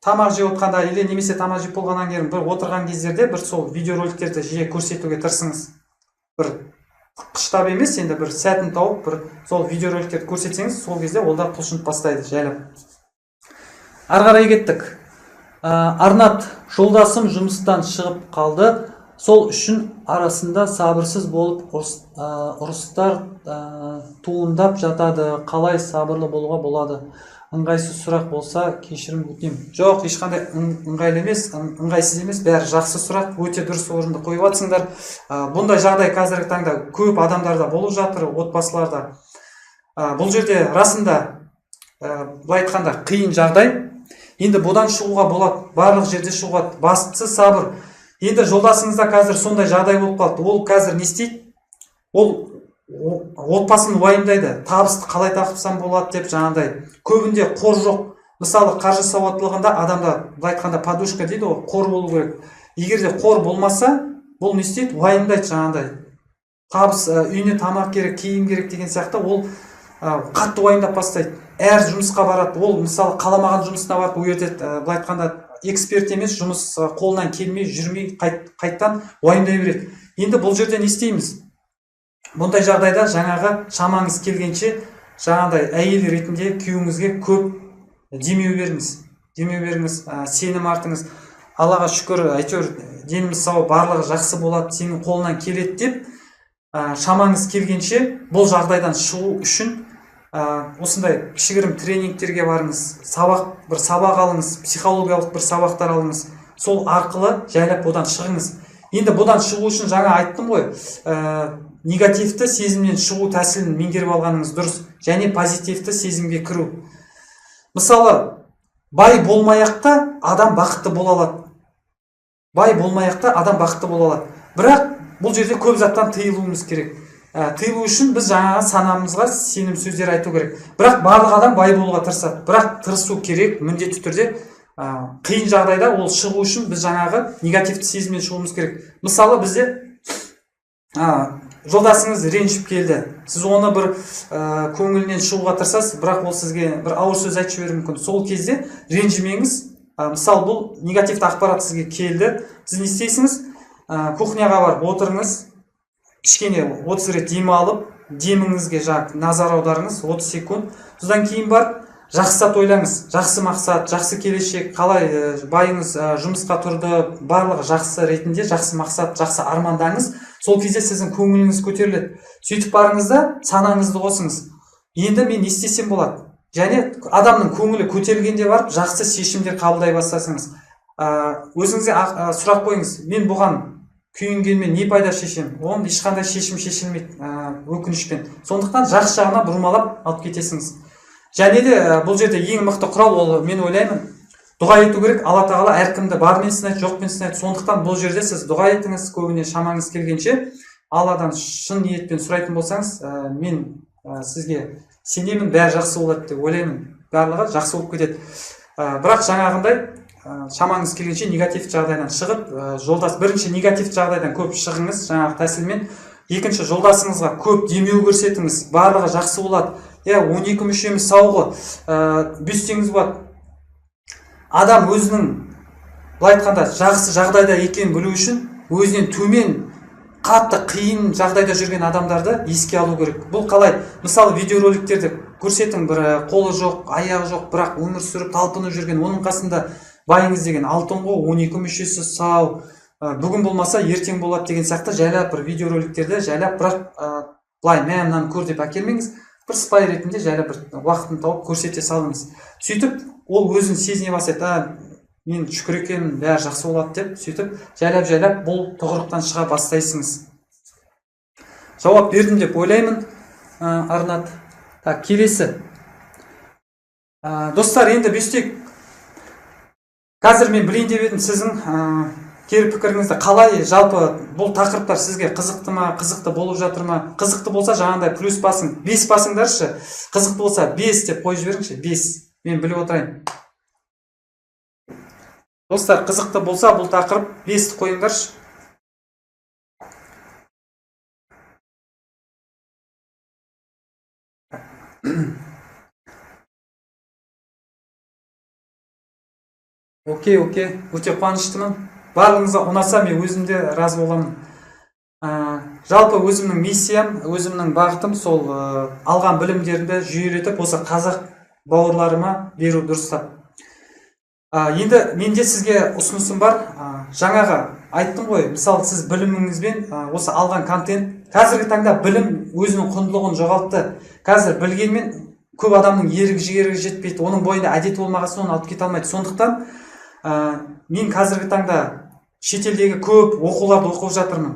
тамақ жеп отқанда или немесе тамақ жеп болғаннан кейін бір отырған кездерде бір сол видеороликтерді жиі көрсетуге тырысыңыз. Бір қыштап емес, енді бір сәтін тауып, бір сол видеороликтерді көрсетсеңіз, сол кезде олар құлшынып бастайды жайлап. Ары қарай кеттік. Арнат, жолдасым жұмыстан шығып қалды. Сол үшін арасында сабырсыз болып ұрыстар туындап жатады. Қалай сабырлы болуға болады? Ыңғайсыз сұрақ болса, кешірім өтінемін. Жоқ, ешқандай ыңғайсыз емес, бәрі жақсы сұрақ, өте дұрыс орынды қойып жатсыңдар. Бұндай жағдай қазіргі таңда көп адамдарда болып жатыр, отбасыларда. Бұл жерде расында былай айтқанда қиын жағдай. Енді бұдан шығуға болады, барлық жерде шығуға, бастысы сабыр. Енді жолдасыңызда қазір сондай жағдай болып қалды. Ол қазір не істейді? Ол отбасын уайымдайды. Табысты қалай тапсам болады деп жаңағыдай. Көбінде қор жоқ. Мысалы, қаржы сауаттылығында адамда былай айтқанда подушка дейді ғой, қор болу керек. Егер де қор болмаса, бұл не істейді? Уайымдайды жаңағыдай. Табыс, үйіне тамақ керек, киім керек деген сияқты, ол қатты уайымдап бастайды. Әр жұмысқа барады. Ол мысалы қаламаған жұмысына барып өтеді. Былай айтқанда эксперт емес, жұмыс қолынан келмей, жүрмей, қайттан уайымдай береді. Енді бұл жерде не істейміз? Бұндай жағдайда жаңағы шамаңыз келгенше жаңағыдай әйел ретінде күйеуіңізге көп демеу беріңіз, сенім артыңыз. Аллаға шүкір, әйтеуір деніміз сау, барлығы жақсы болады, сенің қолынан келеді деп, шамаңыз келгенше бұл жағдайдан шығу үшін осындай кішігірім тренингтерге барыңыз, сабақ алыңыз, психологиялық бір сабақтар алыңыз. Сол арқылы жайлап одан шығыңыз. Енді бұдан шығу үшін жаңа айттым ғой, негативті сезімнен шығу тәсілін меңгеріп алғаныңыз дұрыс, және позитивті сезімге кіру. Мысалы, бай болмаяқта адам бақытты бола алады. Бірақ бұл жерде көп заттан тыйылуымыз керек. Тыйылу үшін біз жаңағы санамызға сенім сөздер айту керек. Бірақ барлық адам бай болуға тырысады. Бірақ тырысу керек, міндетті түрде. Қиын жағдайда ол шығу үшін біз жаңағы негативті сезіммен шығуымыз керек. Мысалы, бізде жолдасыңыз ренжіп келді. Сіз оны бір көңілінен шығуға тырысасыз, бірақ ол сізге бір ауыр сөз айтып жіберуі мүмкін. Сол кезде ренжімеңіз. Мысалы, бұл негативті ақпарат сізге келді. Сіз не істейсіңіз? Кухняға барып отырыңыз. Кішкене 30 рет дем алып, деміңізге назар аударыңыз, 30 секунд. Содан кейін барып жақсы зат ойлаңыз. Жақсы мақсат, жақсы келешек, қалай байыңыз жұмысқа тұрды, барлығы жақсы ретінде, жақсы мақсат, жақсы армандаңыз. Сол кезде сіздің көңіліңіз көтеріледі. Сөйтіп барыңыз да санаңызды қосыңыз. Енді мен не істесем болады? және адамның көңілі көтерілгенде барып жақсы шешімдер қабылдай бастасаңыз, өзіңізге сұрақ қойыңыз, мен бұған күйінгенмен не пайда шешемін? Оның ешқандай шешім шешілмейді, өкінішпен. Сондықтан жақсы жағына бұрмалап алып кетесіңіз. Және де бұл жерде ең мықты құрал, ол мен ойлаймын, дұға ету керек. Алла тағала әркімді бармен сынайды, жоқпен сынайды. Сондықтан бұл жерде сіз дұға етіңіз, көбіне шамаңыз келгенше. Алладан шын ниетпен сұрайтын болсаңыз, мен сізге сенемін, бәрі жақсы болады деп ойлаймын. Барлығы жақсы болып кетеді. Бірақ жаңағындай шамаңыз келгенше негатив жағдайдан шығып, бірінші негатив жағдайдан көп шығыңыз жаңағы тәсілмен. Екінші, жолдасыңызға көп демеу көрсетіңіз, барлығы жақсы болады. 12 мүшеміз сауғы, бүйстеңіз болады. Адам өзінің, былай айтқанда, жақсы жағдайда екенін білу үшін өзінен төмен, қатты қиын жағдайда жүрген адамдарды еске алу керек. Бұл қалай? Мысалы, видеороликтерді көрсетің, бір қолы жоқ, аяғы жоқ, бірақ өмір сүріп талпынып жүрген, оның қасында байыңыз деген алтын ғой, 12 мүшесі сау, бүгін болмаса ертең болады деген сияқты жайлап бір видеороликтерді жайлап, бірақ былай мынаны көр деп әкелмеңіз, бір сыпайы ретінде жайлап бір уақытын тауып көрсете салыңыз. Сөйтіп ол өзін сезіне бастайды, мен шүкір екенмін, бәрі жақсы болады деп, сөйтіп жайлап бұл тұғырықтан шыға бастайсыңыз. Жауап бердім деп ойлаймын, Арнат. Келесі. Достар, енді бүйстек, қазір мен білейін деп едім, сіздің кері пікіріңізді қалай, жалпы бұл тақырыптар сізге қызықты ма, қызықты болып жатыр ма? Қызықты болса жаңағындай плюс басың, 5 басыңдаршы. Қызықты болса 5 деп қойып жіберіңізші, 5. Мен біліп отырайын. Достар, қызықты болса бұл тақырып 5-ті қойыңдаршы. Окей, өте қуаныштымын. Барлығыңызға ұнаса, мен өзімде разы боламын. Жалпы өзімнің миссиям, өзімнің бағытым сол алған білімдерімді жүйелетіп, осы қазақ бауырларыма беру дұрыстап. Енді менде сізге ұсынысым бар. Жаңағы айттым ғой, мысалы сіз біліміңізбен осы алған контент, қазіргі таңда білім өзінің құндылығын жоғалтты. Қазір білгенмен көп адамның ерік-жігері жетпейді, оның бойында әдет болмағасын оны алып кете алмайды. Сондықтан мен қазіргі таңда шетелдегі көп оқуларды оқып жатырмын.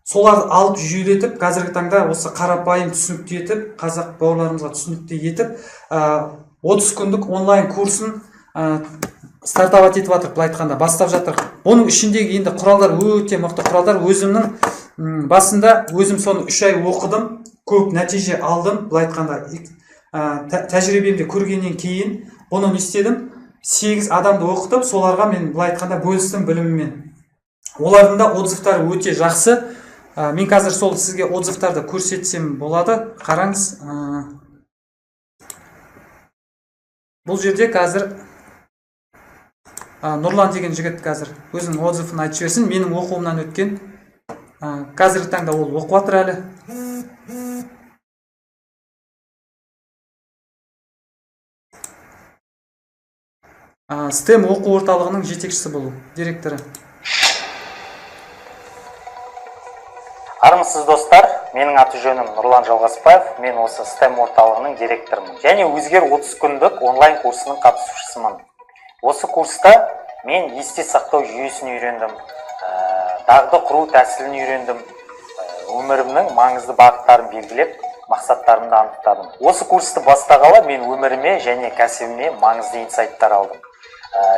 Соларды алып жүйелетіп, қазіргі таңда осы қарапайым түсінікті етіп, қазақ бауырларымызға түсінікті етіп, 30 күндік онлайн курсын стартап етіп жатыр, былай айтқанда бастап жатыр. Оның ішіндегі енді құралдар өте мықты құралдар. Өзімнің басында өзім соны 3 ай оқыдым, көп нәтиже алдым. Былай айтқанда тәжірибемде көргеннен кейін бұны не істедім? 8 адамды оқытып, соларға мен былай айтқанда бөлістім біліміммен. Олардың да отзывтары өте жақсы. Мен қазір сол сізге отзывтарды көрсетсем болады. Қараңыз. Бұл жерде қазір Нұрлан деген жігіт қазір өзінің отзывын айтып жіберсін. Менің оқуымнан өткен. Қазіргі таңда ол оқып жатыр әлі. STEM оқу орталығының жетекшісі болу, директоры. Армысыз достар, менің аты жөнім Нұрлан Жалғасбаев, мен осы STEM орталығының директорымын. Және өзгер 30 күндік онлайн курсының қатысушысымын. Осы курста мен есте сақтау жүйесін үйрендім, дағды құру тәсілін үйрендім, өмірімнің маңызды бағыттарын белгілеп, мақсаттарымды анықтадым. Осы курсты бастағалы мен өміріме және кәсібіме маңызды инсайттар алдым.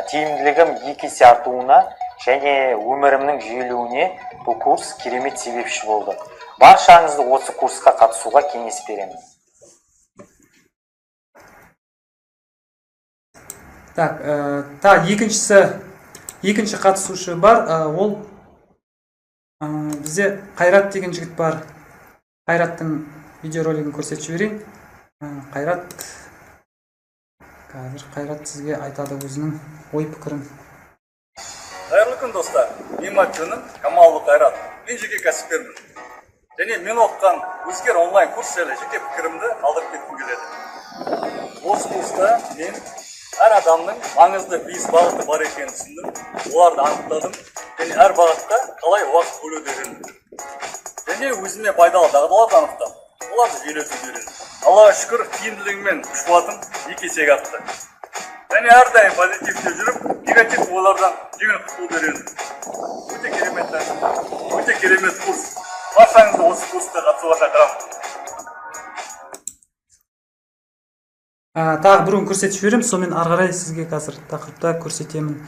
Тиімділігім 2 есе артуына және өмірімнің жүйелеуіне бұл курс керемет себепші болды. Баршаңызды осы курсқа қатысуға кеңес беремін. Екінші қатысушы бар, ол бізде Қайрат деген жігіт бар. Қайраттың видеоролигін көрсетіп жіберейін. Қазір Қайрат сізге айтады өзінің ой пікірін. Қайырлы күн достар, менің аты-жөнім Камалов Қайрат. Мен жеке кәсіпкермін. Және мен оқыған өзгер онлайн курс жайлы жеке пікірімді алдырып кеткім келеді. Осы курста мен әр адамның маңызды 5 бағыты бар екенін түсіндім, оларды анықтадым және әр бағытқа қалай уақыт бөлуді үйрендім. Және өзіме пайдалы дағдыларды анықтап, оларды жүйелетуді үйрендім. Аллаға шүкір, тиімділігім күш қуатым 2 есеге артты. Және әрдайым позитивте жүріп, негатив ойлардан жеңіл құтылу беремін. Өте керемет курс. Баршаңызды осы курсқа қатысуға шақырамын. Тағы біреуін көрсетіп жіберем, сонымен ары қарай сізге қазір тақырыпта көрсетемін.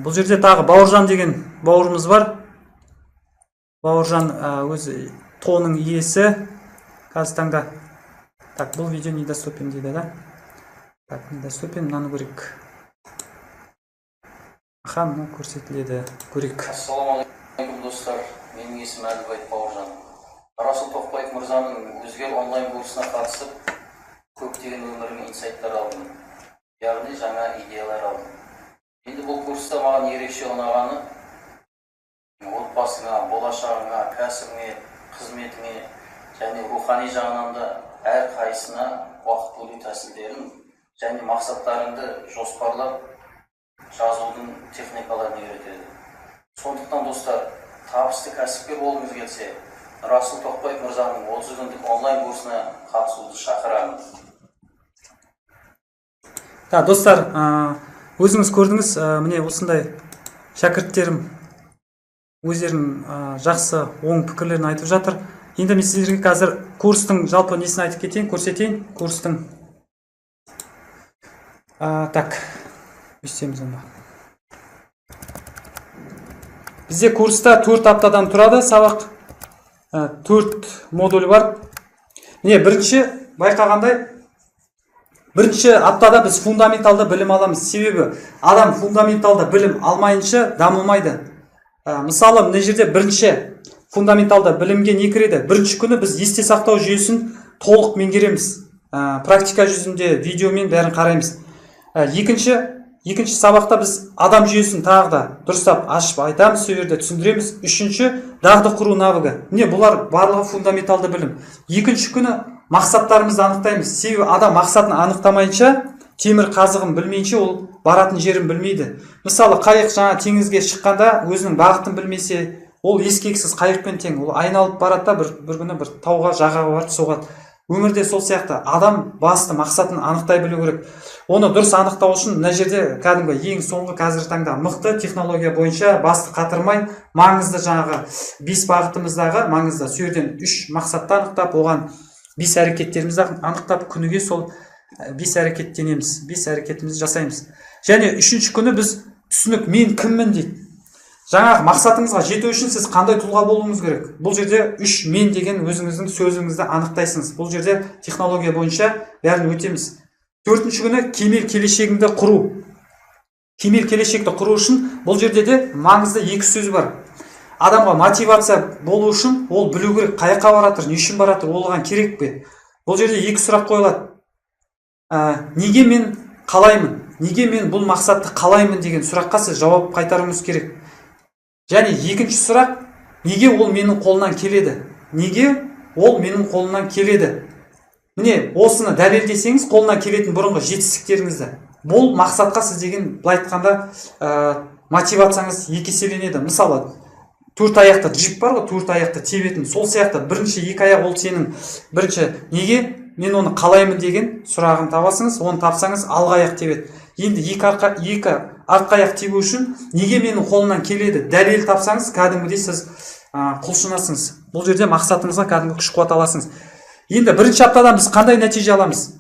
Бұл жерде тағы Бауыржан деген бауырымыз бар. Бауыржан өзі тоның иесі. Қазір таңда. Так, бұл видео недоступен дейді, да? Так, недоступен, мынаны көрейік. Аха, мына көрсетіледі. Көрейік. Ассалаумағалейкум достар. Менің есімім Әділбай Бауыржан. Расул Тоқбаев мырзаның өзгер онлайн курсына қатысып, көптеген өміріме инсайттар алдым. Яғни жаңа идеялар алдым. Енді бұл курста маған ерекше ұнағаны отбасыңа, болашағыңа, кәсібіңе, қызметіңе және рухани жағынан да әр қайсына уақыт бөлу тәсілдерін және мақсаттарыңды жоспарлап жазудың техникаларын үйретеді. Сондықтан достар, табысты кәсіпкер болғыңыз келсе, Расул Тоқбаев мырзаның 30 күндік онлайн курсына қатысуды шақырамын. Достар, өзіңіз көрдіңіз, міне осындай шәкірттерім өздерінің жақсы оң пікірлерін айтып жатыр. Енді мен сіздерге қазір курстың жалпы несін айтып кетейін, көрсетейін. Курстың так, өстеміз онда. Бізде курста 4 аптадан тұрады сабақ. 4 модуль бар. Міне, бірінші байқағандай, бірінші аптада біз фундаменталды білім аламыз. Себебі адам фундаменталды білім алмайынша дамымайды. Мысалы, мына жерде бірінші фундаменталды білімге не кіреді? Бірінші күні біз есте сақтау жүйесін толық меңгереміз. Практика жүзінде видеомен бәрін қараймыз. Екінші сабақта біз адам жүйесін тағы да дұрыстап ашып айтамыз, сол жерде түсіндіреміз. Үшінші дағды құру навыгі. Міне, бұлар барлығы фундаменталды білім. Екінші күні мақсаттарымызды анықтаймыз. Себебі адам мақсатын анықтамайынша, темір қазығын білмейінше ол баратын жерін білмейді. Мысалы, қайық жаңа теңізге шыққанда өзінің бағытын білмесе, ол ескексіз қайықпен тең. Ол айналып барады, бір күні бір тауға, жағаға барып соғады. Өмірде сол сияқты адам басты мақсатын анықтай білу керек. Оны дұрыс анықтау үшін мына жерде кәдімгі ең соңғы қазіргі таңда мықты технология бойынша басты қатырмай, маңызды жаңағы 5 бағытымыздағы маңызды сол жерден 3 мақсатты анықтап, оған 5 әрекеттерімізді анықтап, күніге сол 5 әрекеттенеміз, 5 әрекетімізді жасаймыз. Және үшінші күні біз түсінік, мен кіммін дейді. Жаңағы мақсатыңызға жету үшін сіз қандай тұлға болуыңыз керек? Бұл жерде 3 мен деген өзіңіздің сөзіңізді анықтайсыңыз. Бұл жерде технология бойынша бәрін өтеміз. Төртінші күні кемел келешегіңді құру. Кемел келешекті құру үшін бұл жерде де маңызды 2 сөз бар. Адамға мотивация болу үшін ол білу керек, қаяққа баратыр, не үшін баратыр, оған керек пе? Бұл жерде 2 сұрақ қойылады. Неге мен қалаймын? Неге мен бұл мақсатты қалаймын деген сұраққа сіз жауап қайтаруыңыз керек. Және екінші сұрақ, неге ол менің қолынан келеді? Неге ол менің қолынан келеді? Міне, осыны дәлелдесеңіз, қолынан келетін бұрынғы жетістіктеріңізді. Бұл мақсатқа сіз деген былай айтқанда мотивацияңыз 2 еселенеді. Мысалы, 4 аяқты джип бар ғой, 4 аяқты тебетін. Сол сияқты бірінші 2 аяқ ол сенің бірінші неге мен оны қалаймын деген сұрағын табасыңыз, оны тапсаңыз алға аяқ тебеді. Енді 2 артқы аяқ тебу үшін неге менің қолымнан келеді? Дәлел тапсаңыз, кәдімгідей сіз құлшынасыңыз. Бұл жерде мақсатыңызға кәдімгі күш қуат аласыңыз. Енді бірінші аптадан біз қандай нәтиже аламыз?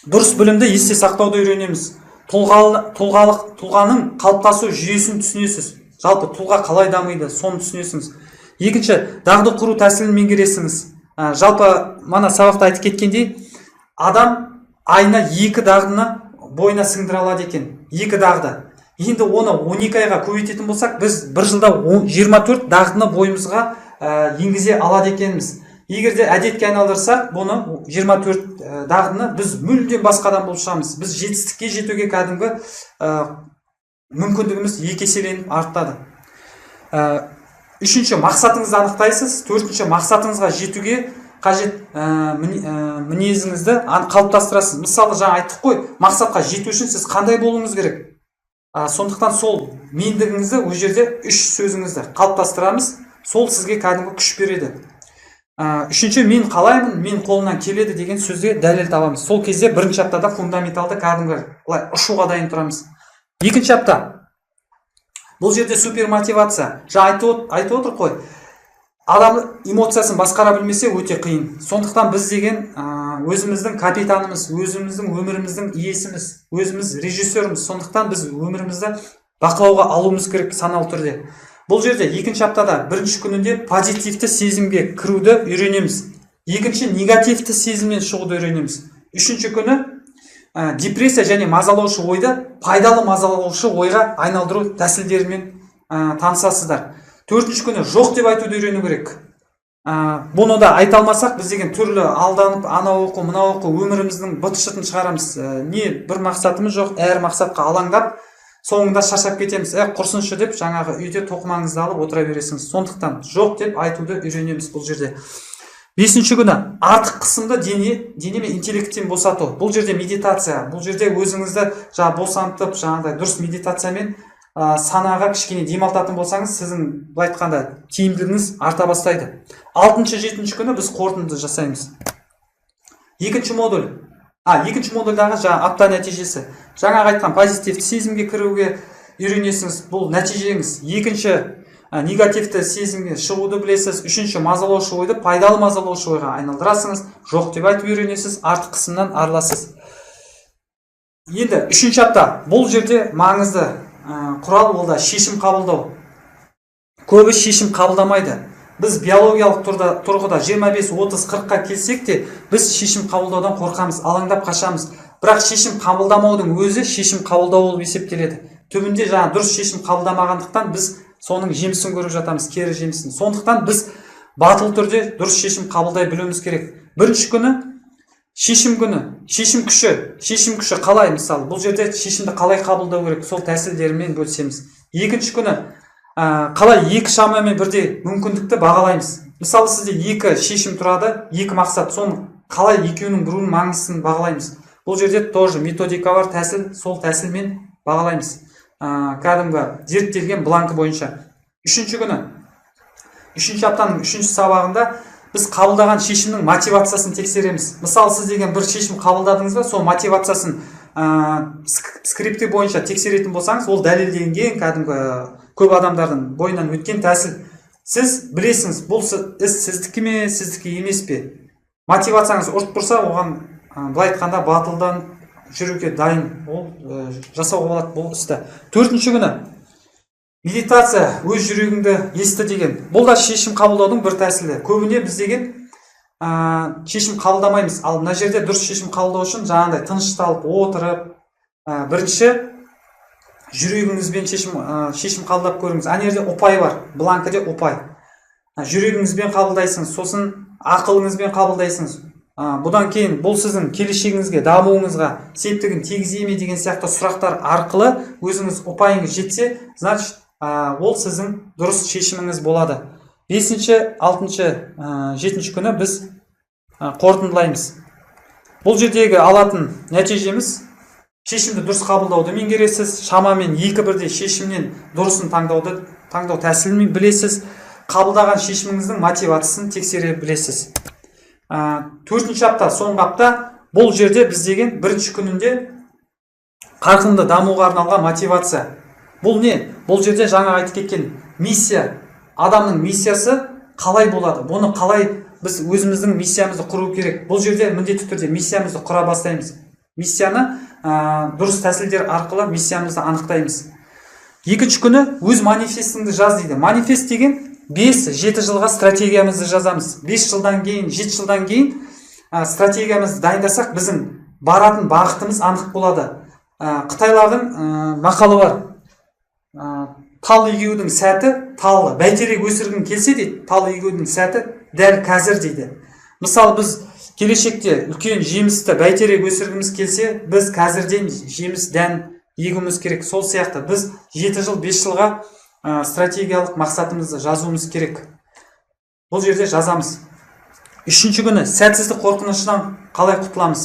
Дұрыс білімді есте сақтауды үйренеміз. Тұлғаның қалыптасу жүйесін түсінесіз. Жалпы тұлға қалай дамиды, соны түсінесіңіз. Екінші, дағды құру тәсілін меңгересіңіз. Жалпы мана сабақта айтып кеткендей, адам айына 2 дағдыны бойына сіңдіре алады екен. 2 дағды. Енді оны 12 айға көбейтетін болсақ, біз бір жылда 24 дағдыны бойымызға енгізе алады екенбіз. Егер де әдетке айналдырсақ, бұны 24 дағдыны біз мүлдем басқадан болып шығамыз. Біз жетістікке жетуге кәдімгі мүмкіндігіміз 2 еселеніп артады. Үшінші, мақсатыңызды анықтайсыз. Төртінші, мақсатыңызға жетуге қажет мінезіңізді қалыптастырасыз. Мысалы, жаңа айттық қой, мақсатқа жету үшін сіз қандай болуыңыз керек? Сондықтан сол мендігіңізді, ол жерде 3 сөзіңізді қалыптастырамыз. Сол сізге кәдімгі күш береді. Үшінші, мен қалаймын, мен қолымнан келеді деген сөзге дәлел табамыз. Сол кезде бірінші аптада фундаменталды кәдімгі ұшуға дайын тұрамыз. Екінші апта, бұл жерде супер мотивация. Айтып отыр қой, адам эмоциясын басқара білмесе өте қиын. Сондықтан біз деген өзіміздің капитанымыз, өзіміздің өміріміздің иесіміз, өзіміз режиссеріміз. Сондықтан біз өмірімізді бақылауға алуымыз керек саналы түрде. Бұл жерде екінші аптада бірінші күнінде позитивті сезімге кіруді үйренеміз. Екінші, негативті сезімнен шығуды үйренеміз. Үшінші күні депрессия және мазалаушы ойды пайдалы мазалаушы ойға айналдыру тәсілдерімен танысасыздар. Төртінші күні жоқ деп айтуды үйрену керек. Бұны да айта алмасақ, біз деген түрлі алданып, анау оқу, мынау оқу, өміріміздің быт-шытын шығарамыз. Не бір мақсатымыз жоқ, әр мақсатқа алаңдап, соңында шаршап кетеміз. Құрсыншы деп жаңағы үйде тоқымаңызды алып отыра бересіңіз. Сондықтан жоқ деп айтуды үйренеміз бұл жерде. Бесінші күні артық қысымды дене мен интеллекттен босату. Бұл жерде медитация. Бұл жерде өзіңізді босантып, жаңағыдай дұрыс медитациямен санаға кішкене демалтатын болсаңыз, сіздің былай айтқанда тиімділігіңіз арта бастайды. Алтыншы, жетінші күні біз қорытынды жасаймыз. Екінші модульдағы апта нәтижесі. Жаңағы айтқан позитивті сезімге кіруге үйренесіңіз, бұл нәтижеңіз. Екінші, негативті сезімге шығуды білесіз. Үшінші, мазалаушы ойды пайдалы мазалаушы ойға айналдырасыңыз. Жоқ деп айтып үйренесіз, артық қысымнан арыласыз. Енді үшінші апта, бұл жерде маңызды құрал, ол да шешім қабылдау. Көбі шешім қабылдамайды. Біз биологиялық тұрғыда 25, 30, 40-қа келсек те, біз шешім қабылдаудан қорқамыз, алаңдап қашамыз. Бірақ шешім қабылдамаудың өзі шешім қабылдау болып есептеледі. Түбінде дұрыс шешім қабылдамағандықтан біз соның жемісін көріп жатамыз, кері жемісін. Сондықтан біз батыл түрде дұрыс шешім қабылдай білуіміз керек. Бірінші күні шешім күні, шешім күші қалай, мысалы, бұл жерде шешімді қалай қабылдау керек, сол тәсілдерімен бөлісеміз. Екінші күні қалай екі шамамен бірдей мүмкіндікті бағалаймыз. Мысалы, сізде екі шешім тұрады, екі мақсат, соны қалай екеуінің біреуінің маңыздысын бағалаймыз. Бұл жерде тоже методика бар, тәсіл, сол тәсілмен бағалаймыз. Кәдімгі зерттелген бланкі бойынша. Үшінші күні, үшінші аптаның үшінші сабағында біз қабылдаған шешімнің мотивациясын тексереміз. Мысалы, сіз деген бір шешім қабылдадыңыз ба, сол мотивациясын скрипті бойынша тексеретін болсаңыз, ол дәлелденген кәдімгі көп адамдардың бойынан өткен тәсіл. Сіз білесіңіз, бұл іс сіздікі ме, сіздікі емес пе. Мотивацияңыз ұрт тұрса, оған былай айтқанда батылдан жүруге дайын, ол жасауға болады бұл істі. Төртінші күні медитация, өз жүрегіңді есті деген. Бұл да шешім қабылдаудың бір тәсілі. Көбіне біз деген шешім қабылдамаймыз. Ал мына жерде дұрыс шешім қабылдау үшін жаңағыдай тынышталып отырып, бірінші жүрегіңізбен шешім қабылдап көріңіз. Ана жерде ұпай бар, бланкіде ұпай. Жүрегіңізбен қабылдайсыңыз, сосын ақылыңызбен қабылдайсыңыз. Бұдан кейін бұл сіздің келешегіңізге, дамуыңызға септігін тигізе ме деген сияқты сұрақтар арқылы өзіңіз ұпайыңыз жетсе, значит, ол сіздің дұрыс шешіміңіз болады. Бесінші, алтыншы, жетінші күні біз қорытындылаймыз. Бұл жердегі алатын нәтижеміз шешімді дұрыс қабылдауды меңгересіз, шамамен екі бірдей шешімнен дұрысын таңдау тәсілін білесіз, қабылдаған шешіміңіздің мотивациясын тексере білесіз. Төртінші апта, соңғы апта, бұл жерде біз деген бірінші күнінде қарқынды дамуға арналған мотивация. Бұл не? Бұл жерде жаңа айтып кеткен миссия, адамның миссиясы қалай болады? Бұны қалай біз өзіміздің миссиямызды құру керек? Бұл жерде міндетті түрде миссиямызды құра бастаймыз. Миссияны дұрыс тәсілдер арқылы миссиямызды анықтаймыз. Екінші күні өз манифестіңді жаз дейді. Манифест деген 5-7 жылға стратегиямызды жазамыз. 5 жылдан кейін, 7 жылдан кейін стратегиямызды дайындасақ, біздің баратын бағытымыз анық болады. Қытайлардың мақалы бар. Тал егеудің сәті, тал бәйтерек өсіргің келсе дейді, тал егеудің сәті дәл қазір дейді. Мысалы, біз келешекте үлкен жемісті бәйтерек өсіргіміз келсе, біз қазірден жеміс дән егуіміз керек. Сол сияқты біз 7 жыл, 5 жылға стратегиялық мақсатымызды жазуымыз керек. Бұл жерде жазамыз. Үшінші күні сәтсіздік қорқынышынан қалай құтыламыз?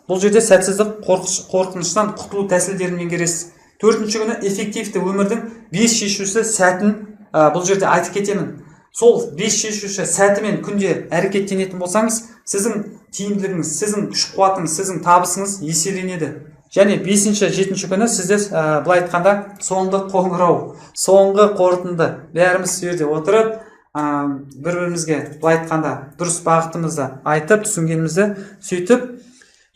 Бұл жерде сәтсіздік қорқынышынан құтылу тәсілдерін меңгересіз. Төртінші күні эффективті өмірдің 5 шешуші сәтін бұл жерде айтып кетемін. сол 5 шешуші сәтімен күнде әрекеттенетін болсаңыз, сіздің тиімділігіңіз, сіздің күш қуатыңыз, сіздің табысыңыз еселенеді. Және 5-7 күні сізде былай айтқанда соңғы қоңырау, соңғы қорытынды, бәріміз сол жерде отырып, бір-бірімізге былай айтқанда дұрыс бағытымызды айтып, түсінгенімізді сөйтіп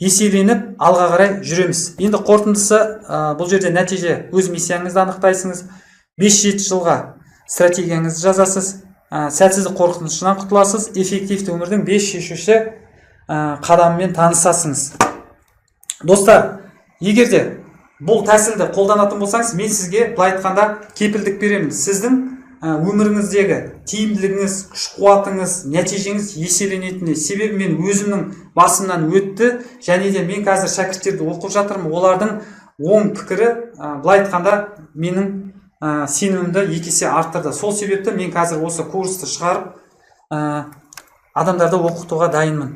еселеніп алға қарай жүреміз. Енді қорытындысы, бұл жерде нәтиже өз миссияңызды анықтайсыңыз. 5-7 жылға стратегияңызды жазасыз, сәтсіздік қорқынышынан құтыласыз, эффективті өмірдің 5 шешуші қадамымен танысасыңыз. Достар, егерде бұл тәсілді қолданатын болсаңыз, мен сізге былай айтқанда кепілдік беремін. Сіздің өміріңіздегі тиімділігіңіз, күш қуатыңыз, нәтижеңіз еселенетініне. Себебі мен өзімнің басымнан өтті, және де мен қазір шәкірттерді оқып жатырмын. Олардың оң пікірі былай айтқанда менің сенімімді 2 есе арттырды. Сол себепті мен қазір осы курсты шығарып адамдарды оқытуға дайынмын.